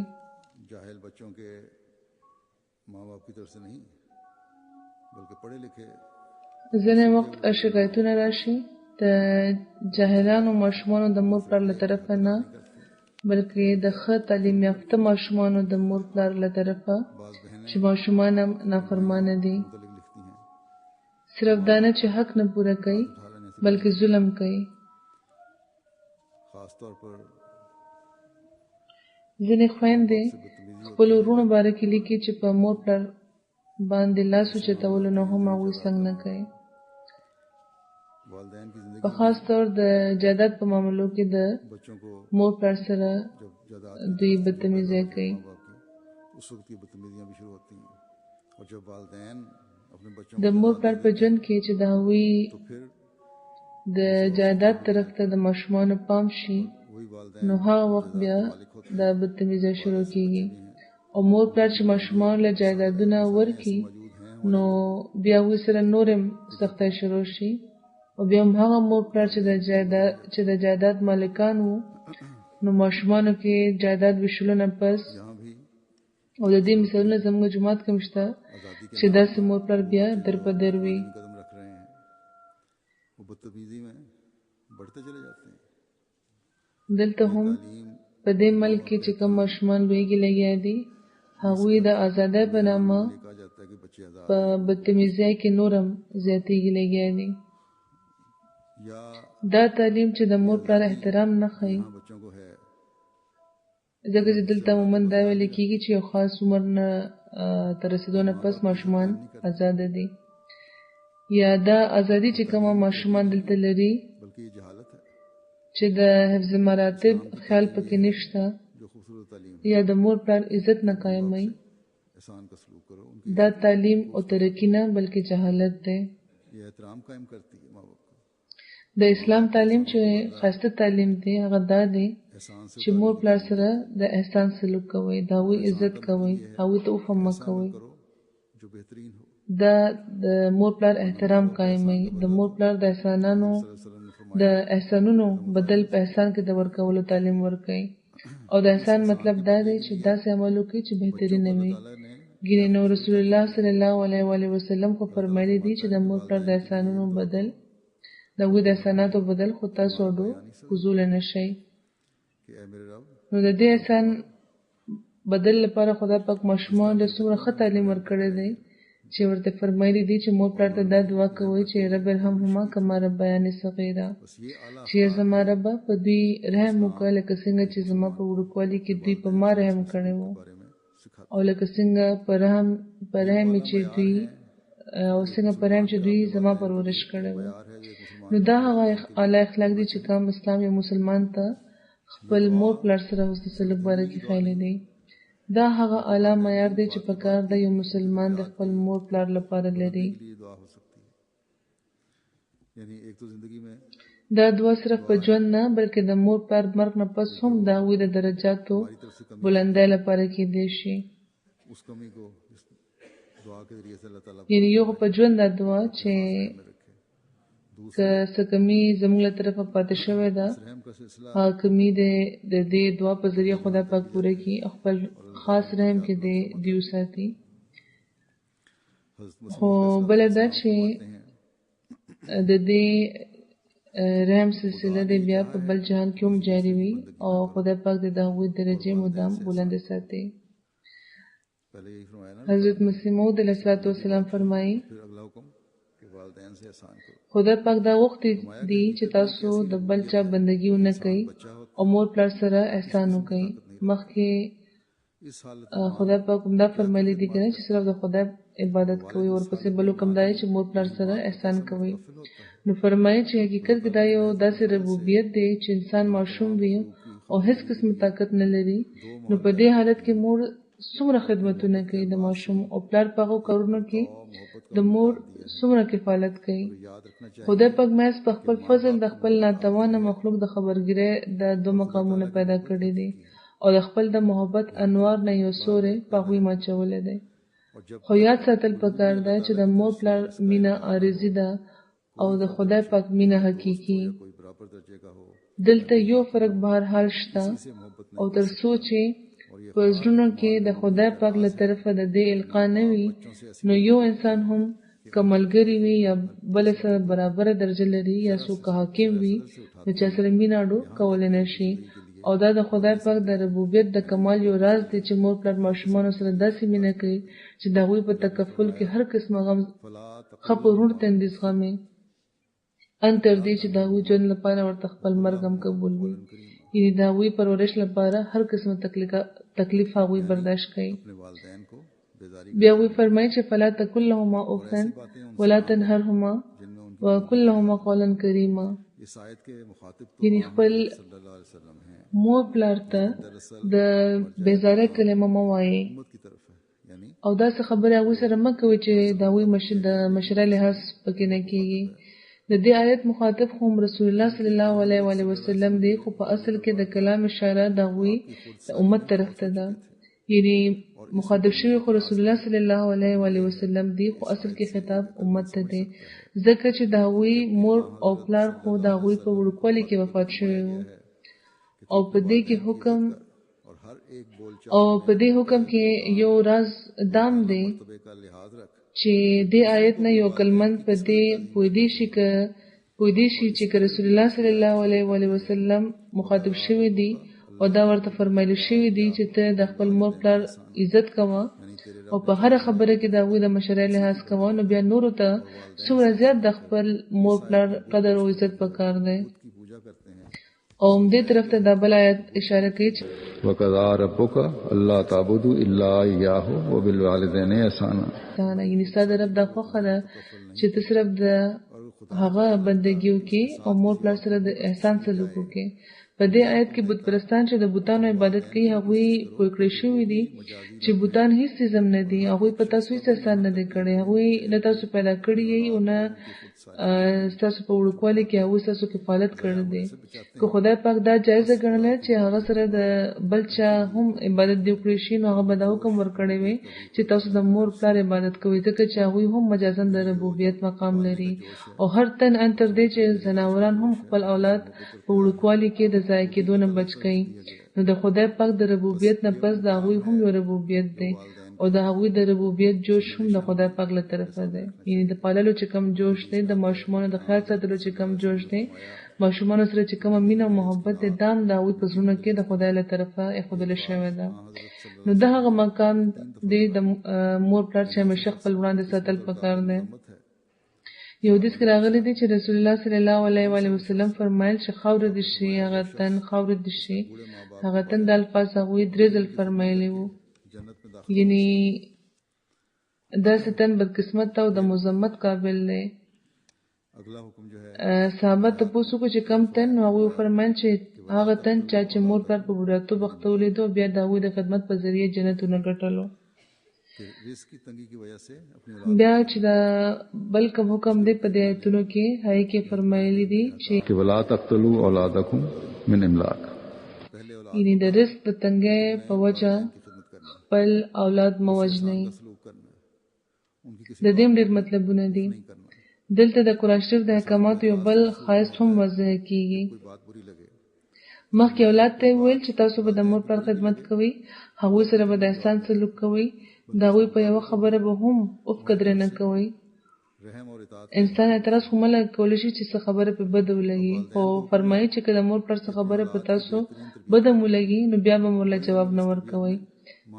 ځینې وخت شکایتونه راشي د جاهلانو ماشومانو د مور پلار له طرفه نه بلکې د ښه تعلیم یافته ماشومانو د مور پلار له طرفه چې ماشومان هم نافرمانه دي. صرف دا نه چې حق نه پوره کوي بلکې ظلم کوي. खास तौर पर ځینې خویندې خپلو وروڼو باره کې لیکي چې په مور پلار باندې لاس اوچتولو نه هم هغوی څنګ نه کوي. वालिदैन की जिंदगी په خاص طور د جایداد په معاملو کې د बच्चों को مور پلار سره जब जायदाद دوی بدتمیزي کوي. माँ बाप की उस वक्त ये बदतमीजियां भी शुरू होती हैं और जब वालिदैन अपने बच्चों د مور پلار په ژوند کې چې د هغوی तो फिर د جایداد طرف ته د ماشومانو پام شي वही वालिदैन نو هغه وخت بیا د بدتمیزي شروع کیږي او مور پلار چې ماشومان له جایدادونه ورکي نو بیا هغوی سره نورم سختۍ شروع شي او بیا هم هغه مور پلار چې د جایداد مالکان وو نو ماشومانو کې جایداد ویشلو نه پس यहाँ भी او د دې مثالونه زموږ جومات کې شته आज़ादी के چې داسې مور پلار بیا در په در وي. कदम रख रहे हैं वो बदतमीजी में बढ़ते चले जाते हैं. دلته هم तालीम په دې ملک کې چې کوم ماشومان لویږي لګیا دي هغوی د ازادۍ په نامه ये कहा जाता है कि बच्चे आज़ाद په بدتمیزۍ کې نورم زیاتېږي لګیا دي. या دا تعلیم چې د مور پلار احترام نه ښيي यहाँ बच्चों को है ځکه چې دلته عموماً دا ویل کېږي چې یو خاص عمر نه تر رسېدو نه پس ماشومان ازاده دي یا دا ازادي چې کومه ماشومان دلته لري बल्कि ये जहालत है. چې د حفظ مراتب خیال پکې نشته जो खूबसूरत तालीम یا د مور پلار عزت نه قایموي एहसान का सलूक करो उनकी دا تعلیم او ترقی نه بلکې جهالت دی. ये एहतराम कायम करती है माँ बाप का. د اسلام تعلیم چې خاصه تعلیم دی هغه دا دی एहसान से چې مور پلار سره د احسان سلوک کوئ د هغوی عزت کوئ هغوی ته عفو مه کوئ करो जो बेहतरीन हो. دا د مور پلار احترام قایموي د مور پلار د احسانانو वसल्लम ने फरमाया د احسانونو بدل په احسان کې د ورکولو تعلیم ورکوي او د احسان مطلب دا دی چې داسې عمل وکړي چې بهترین وي. ताला ने ګینه نو رسول الله صلی الله علیه و آله وسلم خو فرمایلی دی چې د مور پلار د احسانونو بدل د هغوی د احساناتو بدل خو تاسو اډو کوزول نه شئ. कि ऐ मेरे रब نو د دې احسان بدل لپاره خدای پاک ماشومان له څومره ښه تعلیم ورکړی دی چې ورته فرمایلی دی چې مور پلار ته دا دعا کوئ چې رب ارحمهما کما ربیاني صغیرا बस ये आला چې زما ربه په دوی رحم وکړه لکه څنګه چې زما په وړوکوالي کې دوی په ما رحم کړی و बारे में सिखा او لکه څنګه په رحم چې دوی او څنګه په رحم چې دوی زما پرورش کړی و. यार है जो एक मुसलमान نو دا هغه اعلی اخلاق دي چې کوم اسلام یو مسلمان ته خپل مور پلار سره حسن سلوک باره کې ښیلی دی. دا هغه اعلی معیار دی چې پکار د یو مسلمان د خپل مور پلار لپاره لري. के लिए दुआ हो सकती है. यानी एक तो जिंदगी में دا دعا صرف په ژوند نه بلکې د مور پلار مرګ نه پس هم د هغوی د درجاتو हमारी तरफ से कमी بلندۍ لپاره کېدی شي. उस कमी को इस दुआ के जरिए से अल्लाह ताला یعنې یو خو په ژوند دا دعا چې में रखे. که څه کمی زموږ له طرفه پاتې شوې ده रहम का सिलसिला هغه کمی د دې دعا په ذریعه خدای پاک پوره کړي او خپل خاص رحم کې دې وساتي. हज़रत خو بله دا چې د دې رحم سلسله د بیا په بل جهان کې هم جاری وي او خدای پاک د هغوی درجې مدام بلند ساتي. पहले यही फरमाया ना حضرت مسیح موعود علیه السلام فرمایي फिर अगला हुक्म कि वालिदैन से एहसान करो. خدای پاک دا غوښتي دي چې تاسو د بل چا بندګي ونه کوئ او مور پلار سره احسان وکړئ. مخکې इस हालत خدای پاک هم دا فرمایلی دي کنه چې صرف د خدای عبادت کوئ ورپسې بل حکم دا دی چې مور پلار سره احسان کوئ. نو فرمایي چې حقیقت کې دا یو داسې ربوبیت دی چې انسان ماشوم وي او هیڅ قسم طاقت نه لري نو په دې حالت کې مور څومره خدمتونه کوي د ماشوم او پلار په هغو کارونو کې د مور څومره کفالت کوي. याद रखना चाहिए خدای پاک محض په خپل فضل د خپل ناتوانه مخلوق د خبرګیرۍ د دو مقامونه پیدا کړي دي او د خپل د محبت انوار نه یو سوری په هغوی ماچولی دی. और जब خو یاد ساتل پکار ده چې د مور پلار مینه عارضي ده او د خدای پاک مینه حقیقي. कोई बराबर दर्जे का हो دلته یو فرق بهر حال شته से मोहब्बत او تر څو چې په زړونو کې د خدای پاک له طرفه د دې القا نه وي نو یو انسان هم که ملګری وي یا بل سره برابره درجه لري یا څوک حاکم وي نو چا سره مینه اډو کولی نه شي. او دا د خدای پاک د ربوبیت د کمال یو راز دی چې مور پلار ماشومانو سره داسې مینه کوي چې د هغوی په تکفل کې هر قسمه غم फला तक ښه په وروڼ تندي زغمي. ان تر دې چې د هغوی ژوند لپاره ورته خپل مرګ هم قبول وي، یعنې د هغوی پرورش لپاره هر قسمه تکلیف هغوی برداشت کوي. अपने वालदैन को बेजारी بیا هغوی فرمایي چې فلا تقل لهما اف ولا تنهرهما وقل لهما قولا کریما، इस आयत के मुखातिब तो یعنې خپل सल्लल्लाहु अलैहि वसल्लम हैं, مور پلار ته د بیزاره کلمه مه وایي उम्मत की तरफ है, यानी او داسې خبرې هغوی سره مه کوئ چې د هغوی د مشره لحاظ پکې نه کېږي. د دې آیت مخاطب خو رسول الله صلی الله علیه وسلم دی، خو په اصل کې د کلام اشاره د هغوی د امت طرف ته ده، یعنی مخاطب شوی خو رسول الله صلی الله علیه وسلم دی، خو اصل کې خطاب امت ته دی، ځکه چې د هغوی مور او پلار خو د هغوی په وړوکوالي کې وفات شوی وو او په دې کې حکم और हर एक बोलचाल او په دې حکم کې یو راز دام دی तबे का लिहाज रख چې دې آیت نه یو کلمن په دې پویدې شي چې رسول الله صلی الله علیه وسلم مخاطب شوی دی او دا ورته فرمایلی شوی دی چې ته د خپل مور پلار عزت کوه او په هر خبره کې د هغوی د مشرۍ لحاظ کوه، نو بیا نورو ته څومره زیات د خپل مور پلار قدر او عزت پکار دی. की पूजा करते हैं. او همدې طرف ته دا بل آیت اشاره کوي چې وَقَضَىٰ رَبُّكَ أَلَّا تَعْبُدُوا إِلَّا إِيَّاهُ وَبِالْوَالِدَيْنِ إِحْسَانًا. یعنې ستا د رب دا خوښه ده چې ته صرف د هغه بندګي وکړې او مور پلار سره د احسان سلوک وکړې. په دې آیت کې بت پرستان چې د بوتانو عبادت کوي هغوی پوه کړی شوي دي چې بوتان هیڅ څیزم نه دي، هغوی په تاسو هیڅ احسان نه دی کړی، هغوی نه تاسو پیدا کړي یې او نه ستاسو په وړوکوالي کې هغوی ستاسو کفالت کړی دی. که خدای پاک دا جایزه ګڼله چې هغه سره د بل چا هم عبادت دی وکړی شي، نو هغه به دا حکم ورکړی وي چې تاسو د مور پلار عبادت کوئ، ځکه چې هغوی هم مجازاً د ربوبیت مقام لري او هر تن ان تر دې چې ځناوران هم خپل اولاد په وړوکوالي کې د ضایع کېدو نه بچ کوي، نو د خدای پاک د ربوبیت نه پس د هغوی هم یو ربوبیت دی او د هغوی د ربوبیت جوش هم د خدای پاک له طرفه دی. یعنې د پاللو چې کم جوش دی، د ماشومانو د خیال ساتلو چې کم جوش دی، ماشومانو سره چې کومه مینه او محبت دی، دا هم د هغوی په زړونو کې د خدای له طرفه ایښودل شوی ده. نو د هغه مقام دی د مور پلار چې همیشه خپل وړاندې ساتل پکار دی. یو حدیث کې راغلی دی چې رسول الله صلی الله علیه وسلم فرمایل چې خاوره دې شي هغه تن، خاوره دې شي هغه تن، د الفاظ هغوی 3 ځل فرمایلی وو، یعنی داسې تن بدقسمت او د مذمت قابل دی. अगला हुक्म जो है صحابه تپوس وکړو چې کم تن، نو هغوی وفرمایل چې هغه تن چا چې مور پلار په بوډاتوب اخته ولیدو بیا د هغوی د خدمت په ذریعه جنتونه ګټلو. कि रिस्क की तंगी की वजह से अपनी بیا چې دا بل کوم حکم دی په دې آیتونو کې هغې کې فرمایلی دي چې کہ وَلَا تَقْتُلُوا أَوْلَادَكُمْ مِنْ إِمْلَاقٍ. पहले औलाद یعنې د رزق د تنګۍ په وجه की खिदमत करना, خپل اولاد مه وژنئ. सलूक करना, उनकी किसी د دې هم ډېر مطلبونه دي. नहीं करना. دلته د قرآن شریف د احکاماتو یو بل ښایست هم واضح کیږي. कोई बात बुरी लगे مخکې اولاد ته یې وویل چې تاسو به د مور پلار خدمت کوئ، هغوی سره به د احسان سلوک کوئ، د هغوی په یوه خبره به هم اوف قدره نه کوئ. रहम और इताअत انسان اعتراض خو مه کولی شي چې څه خبره پې بده ولګي، خو فرمایي چې که د مور پلار څه خبره په تاسو بده مو لګي نو بیا به مور له جواب نه ورکوئ،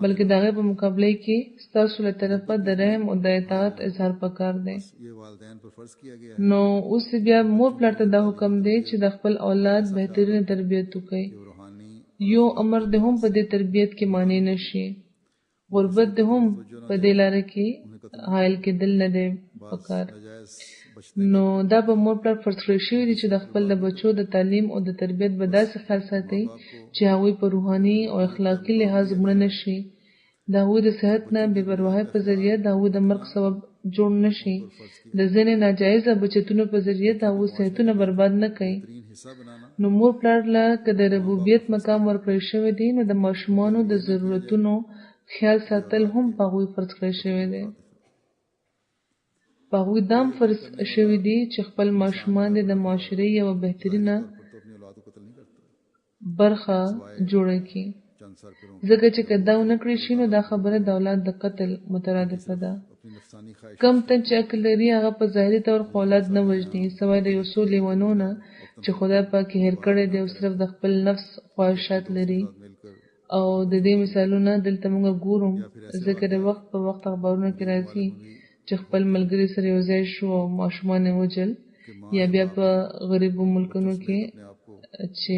بلکې د هغې په مقابله کې ستاسو له طرفه د رحم او د اطاعت اظهار پکار دی. ये वालिदैन पर फर्ज किया गया है. نو اوس بیا مور پلار ته دا حکم دی چې د خپل اولاد بهترین تربیت وکړي. ये रूहानी یو امر د هم په دې تربیت کې معنی نشي، غربت د هم په دې لاره کې حایل کېدل نه دی پکار. नाजायज बच نو دا به مور پلار فرض کړی شوي دي چې د خپل د بچو د تعلیم او د تربیت به داسې خیال ساتي چې هغوی په روحاني او اخلاقي لحاظ مړه نه شي، د هغوی د صحت نه بې پرواهۍ په ذریعه د هغوی د مرګ سبب جوړ نه شي، د ځینې ناجایزه بچتونو په ذریعه د هغوی صحتونه برباد نه کوي. बेहतरीन हिस्सा बनाना نو مور پلار له که د ربوبیت مقام ورکړی شوی دی، نو د ماشومانو د ضرورتونو خیال ساتل هم په هغوی فرض کړی شوی دی. په هغوی دام فرض شوي دي چې خپل ماشومان د معاشرې یوه بهترینه तो अपनी औलाद को कत्ल नहीं करता. برخه جوړه کړي، चंद सर फिरों ځکه چې که دا ونه کړی شي نو دا خبره د اولاد د قتل مترادفه ده. अपनी नफसानी ख्वाहिश کم تن چې عقل لري هغه په ظاهري طور خو اولاد نه وژني، سوای د یو څو لیونو نه چې خدای پاک یې هېر کړی دی او صرف د خپل نفس خواهشات لري. मिलकर او د دې مثالونه دلته موږ ګورو، ځکه د وخت په وخت اخبارونو کې راځي چې خپل ملګري سره یو ځای شو او ماشومان یې وجل، یا بیا په غریبو ملکونو کې अपने आप को چې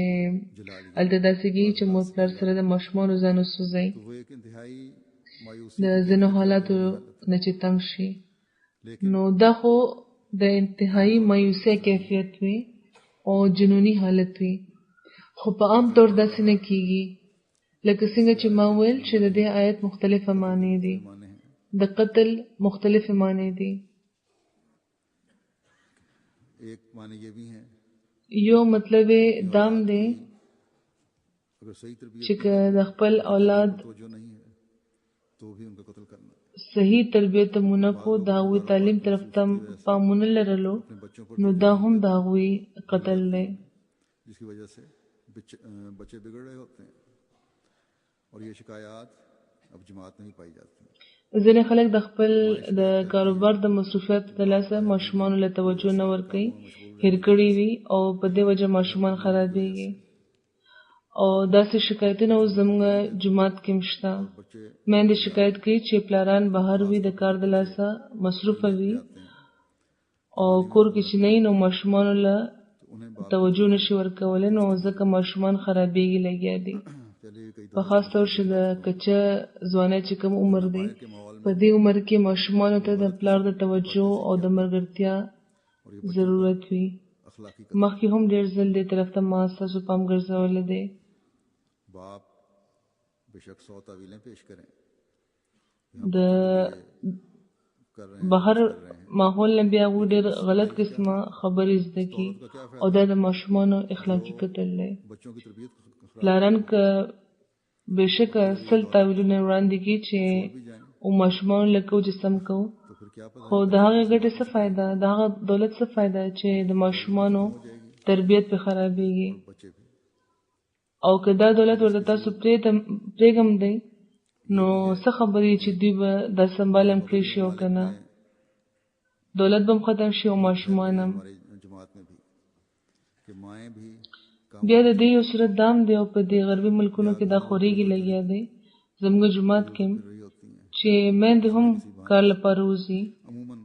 जला लिया هلته داسې کېږي چې مور پلار سره د ماشومانو ځان وسوځي तो वो एक इंतहाई मायूसी د ځینو حالاتو نه چې تنګ شي. लेकिन نو دا خو د انتهایی مایوسۍ کیفیت وي او جنوني حالت وي، خو په عام طور داسې نه کېږي. لکه څنګه چې ما ویل چې د دې آیت مختلفه معنی دي، माने हैं د قتل مختلفه معنی دي. एक माने ये भी हैं یو مطلب یې دام دی अगर सही तरबियत چې که د خپل اولاد तवज्जो नहीं है तो भी उनका कत्ल करना صحیح تربیت مونه کو د هغوی تعلیم طرف ته پامونه لرلو अपने बच्चों पर نو دا هم د هغوی قتل دی. जिसकी वजह से बच्चे बिगड़ रहे होते हैं और ये शिकायत अब जमात में ही पाई जाती है. ځینې خلک د خپل د کاروبار د مصروفیت د لاسه ماشومانو له توجه نه ورکوي، هېر کړي وي او په دې وجه ماشومان خرابېږي. او داسې شکایتونه اوس زموږ جومات کې هم شته. बच्चे میندې شکایت کوي چې پلاران بهر وي، د کار د لاسه مصروفه وي او کور کې چې نه وي نو ماشومانو له उन्हें توجه نشي ورکولی، نو ځکه ماشومان خرابېږي لګیا دي. पहले भी कई په خاص طور چې د کچه ځوانۍ چې کوم عمر دی، په دې عمر کې ماشومانو ته د پلار د توجه او د ملګرتیا ضرورت وي. अखलाकी مخکې هم ډېر ځل دې طرف ته ما ستاسو پام ګرځولی دی. बाप बेशक 100 तावीलें पेश करें د कर रहे हैं بهر ماحول نه بیا هغوی ډېر غلط قسمه خبرې زده کړي او دا د ماشومانو اخلاقي قتل دی. बच्चों की तरबियत खराब پلاران که بېشکه سل تاویلونه وړاندې کړي چې او ماشومانو له کو جسم کو، तो फिर क्या पता خو د هغې ګټې څه فایده، د هغه دولت څه فایده چې د ماشومانو تربیت پې خرابېږي. बच्चे भी او که دا دولت ورته تاسو پرېږم دی نو څه خبرې چې دوی به دا سنبال هم کړی شي او که نه، دولت به هم ختم شي او ماشومان هم. हमारी जमात में भी कि माएँ भी काम بیا د دې یو صورت دام دی او په دې غربي ملکونو کې دا خورېږي لګیا دی. زموږ جومات کې هم रही होती हैं چې میندې هم کار لپاره وځي अमूमन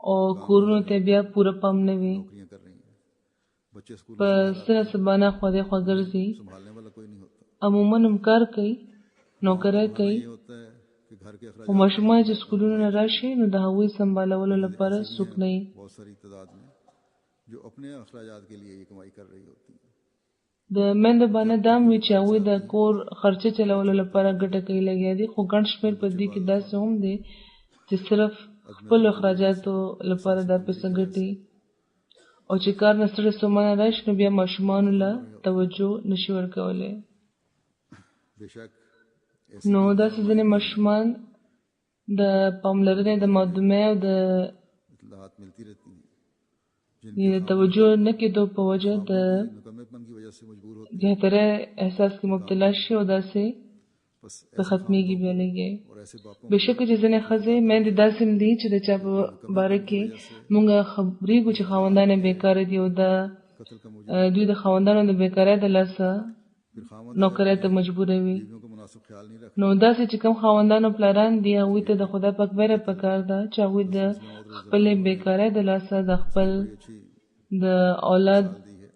او کورونو ته بیا پوره پام نه وي، नौकरियां कर रही हैं बच्चे स्कूल په سنه سبانه خوا دېخوا ګرځي، संभालने वाला कोई नहीं होता. عموما هم کار کوي، نوکرۍ کوي. ये होता है कि घर के خو ماشومان چې سکولونو نه راشي نو د هغوی سنبالولو لپاره څوک نه وي. बहुत सारी तादाद में जो अपने अखराजात के लिए ये कमाई कर रही होती है. د میندو باندې دام وي چې هغوی د کور خرچه چلولو لپاره ګټه کوي لګیا دي، خو ګڼ شمېر په دې کې داسې هم دی چې صرف خپلو اخراجاتو لپاره دا پیسه ګټي او چې کار نه ستړي ستومانه راشي نو بیا ماشومانو له توجه نشي ورکولی. बेशक نو داسې ځینې ماشومان د پاملرنې د معدومۍ او د इत्तलात मिलती रहती हैं د توجه نه کېدو په وجه د नकमेपन की वजह से मजबूर होते بهتره احساس کې مبتلا شي او داسې बस په ختمېږي بیا لګي. और ऐसे बापों بېشکه چې ځینې ښځې میندې داسې هم دي چې د چا په باره کې مونږ خبرېږو چې خاوندان یې بېکاره دي او دا कत्ल का मुझे دوی د خاوندانو د بېکارۍ د لاسه फिर खामन نوکرۍ ته مجبوروي. बीवियों का मुनासिब ख्याल नहीं रखते نو दاسې چې کوم خاوندانو پلاران دي هغوی ته د خدای پاک ویره پکار ده چې هغوی د خپلې بېکارۍ د لاسه د خپل अच्छी د اولاد दी है.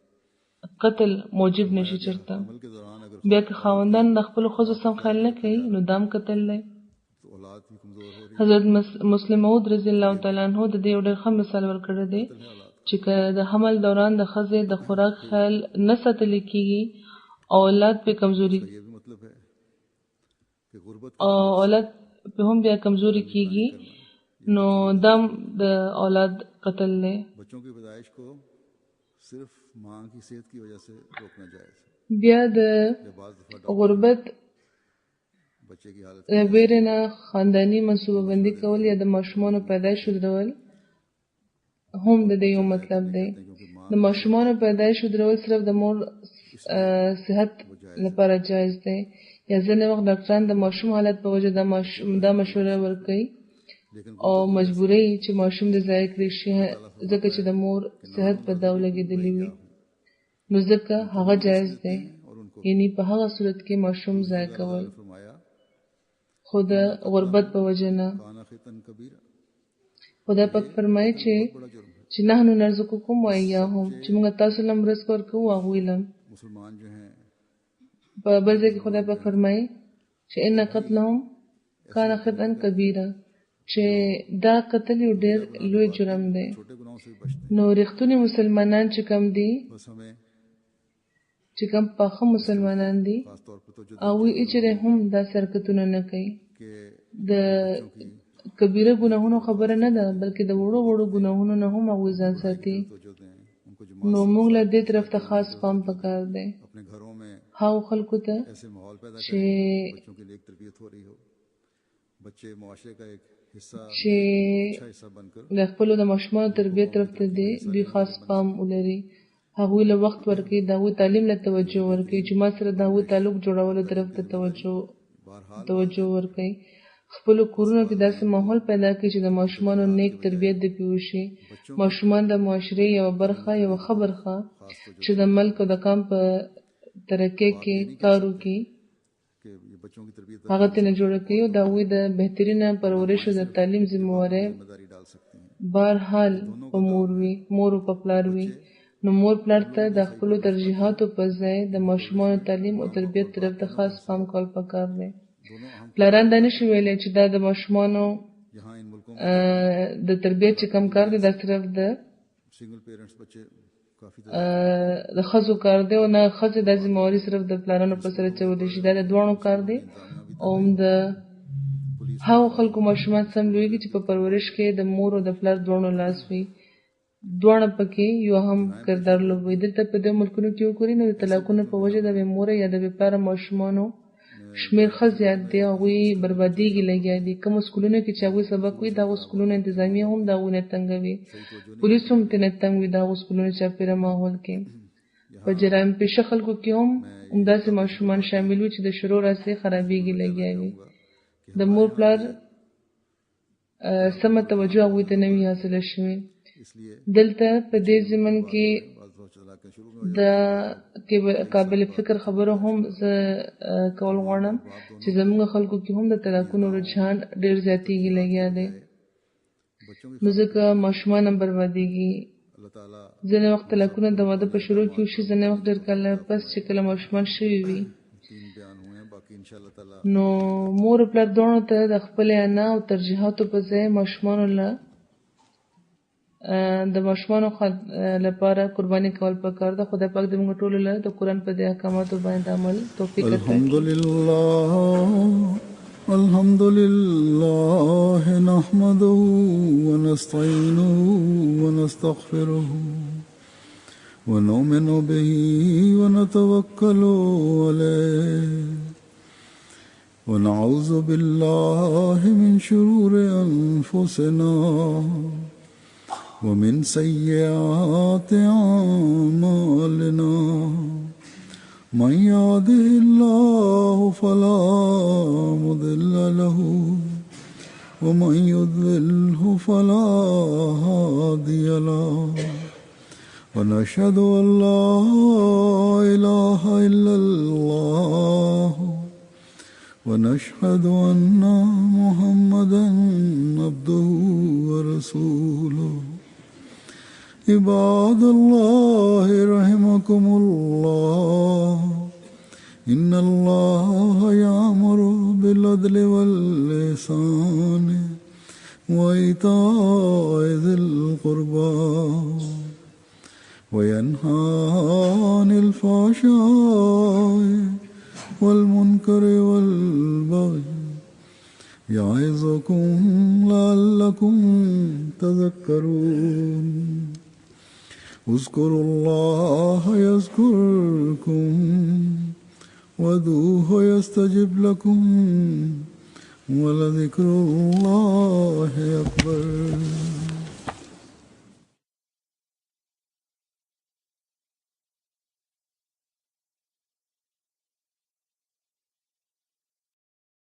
قتل موجب نشي چرته. अमल के दौरान अगर بیا که خاوندان د خپلو ښځو سم خیال نه کوي نو دام قتل دی. तो औलाद भी कमजोर हो रही حضرت مسلم موعود رضی الله تعالی عنہ د دې یو ډېر ښه مثال ورکړی دی چې که د حمل دوران د ښځې د خوراک خیال نه ساتل کېږي او اولاد پې کمزوري है. ये भी मतलब है कि गुर्बत او اولاد پې هم بیا کمزوري کېږي نو دم د اولاد قتل دی. बच्चों की पैदाइश को सिर्फ माँ की सेहत की वजह से रोकना जायज़ है. بیا د जब बाज़ दफ़ा غربت बच्चे की हालत له ویرې نه خانداني منصوبه بندي کول یا د ماشومانو پیدایش ودرول هم د دې یو مطلب دی. क्योंकि माँ د ماشومانو پیدایش ودرول صرف د مور صحت لپاره جایز دی، یا ځینې وخت ډاکټران د ماشوم حالت په وجه دا مشوره ورکوي लेकिन او مجبوري چې ماشوم د ضایع کړی شي ځکه چې د مور صحت په داو لګېدلی وي نو ځکه هغه جایز دی، और उनको یعنی په هغه صورت کې ماشوم ضایع کول، फरमाया خو د غربت په وجه نه. काना खितन कबीरा خدای پاک فرمایي چې बड़ा जुर्म है. چې نحنو نرزقکم و ایاهم چې موږ تاسو لم رزق ورکوو او هغوی لم. मुसलमान जो हैं په بل ځای کې خدای پاک فرمایي چې ان قتلهم کان خطأ کبیره چې دا قتل یو ډېر لوی جرم دی. छोटे गुनाहों से भी बचते نو رښتونی مسلمانان چې کم دي हैं बस हमें چې کم پاخه مسلمانان دي खास तौर पर तो जो او اچره هم دا حرکتونه نه کوي. कि د کبیره ګناهونو خبره نه ده بلکې د وړو وړو ګناهونو نه هم هغوی ځان ساتي. तो जो दें उनको जो نو موږ له دې طرف ته خاص پام پکار دی अपने घरों में هاو خلکو ته ऐसे माहौल पैदा چې करें बच्चों की नेक तरबियत हो रही हो बच्चे मुआशरे का एक हिस्सा چې अच्छा हिस्सा बनकर د خپلو د ماشومانو تربیت طرف ته دی دوی خاص پام ولري هغوی له وخت ورکړي د هغوی تعلیم له توجه ورکړي جومات سره د هغوی تعلق جوړولو طرف ته توجه ورکړي خپلو کورونو کې داسې ماحول پیدا کړي چې د ماشومانو نیک تربیت د پې وشي. ماشومان د معاشرې یوه برخه یوه ښه برخه چې د ملک او د قام په ترقۍ کې کار وکړي कि ये बच्चों की तरबियत هغه ترې جوړه کړي او د هغوی د بهترینه پرورش او د تعلیم ذمهواری जिम्मेदारी डाल सकते हैं بهرحال په مور وي مور او په پلار وي. نو مور پلار ته د خپلو ترجیحاتو په ځای د ماشومانو تعلیم او تربیت طرف ته خاص پام کول پکار دی. پلاران دا نشي ویلی چې دا د ماشومانو यहाँ इन मुल्कों د تربیت چې کم کار دی دا صرف د सिंगल पेरेंट्स बच्चे काफी د ښځو کار دی او نه ښځې دا ذمهواري صرف د پلارانو په سر اچولی شي دا د دواړو کار دی او هم د هغو خلکو ماشومان سم لویږي چې په پرورش کې د مور او د پلار دواړو لاس وي دواړه پکې یو هم کردار لوبوي. دلته په دې ملکونو کې وګورئ نو د طلاقونو په وجه د بې موره یا د بې پلاره ماشومانو شمېر ښه زیات دی هغوی بربادېږي لګیا دي. کومو سکولونو کې چې هغوی سبق وي د هغو سکولونو انتظامیه هم د هغوی نه تنګوي پولیس هم ترې نه تنګ وي د هغو سکولونو چاپېره ماحول کې. په جرایم پیشه خلکو کې هم همداسې ماشومان شامل وي چې د شروع راسې خرابېږي لګیا وي. د مور پلار سمه توجه هغوی ته نه وي حاصله شوې. دلته په دې ضمن کې د قابل فکر خبرو هم زه کول غواړم چې زموږ خلکو کې هم د طلاقونو رجحان ډېر زیاتېږي لګیا دی نو ځکه ماشومان هم بربادېږي. ځینې وخت طلاقونه د واده په شروع کې وشي ځینې وخت ډېر کاله پس چې کله ماشومان شوي وي نو مور او پلار دواړو ته د خپلې انا او ترجیحاتو په ځای ماشومانو له د ماشومانو لپاره قرباني کول پکار ده. خدای پاک دې موږ ټولو له د قرآن په دې احکاماتو باندې عمل توفیق راکړي. الحمد لله نحمده ونستعينه ونستغفره ونؤمن به ونتوكل عليه ونعوذ بالله من شرور أنفسنا ومن سيئات أعمالنا من يهده الله فلا مضل له ومن يضلله فلا هادي له ونشهد أن لا إله إلا الله ونشهد أن محمدا عبده ورسوله. عباد الله رحمكم الله إن الله يأمر بالعدل والإحسان وإيتاء ذي القربى وينهى عن الفحشاء والمنكر والبغي يعظكم لعلكم تذكرون. اذكروا الله يذكركم وادعوه يستجب لكم ولذكر الله أكبر.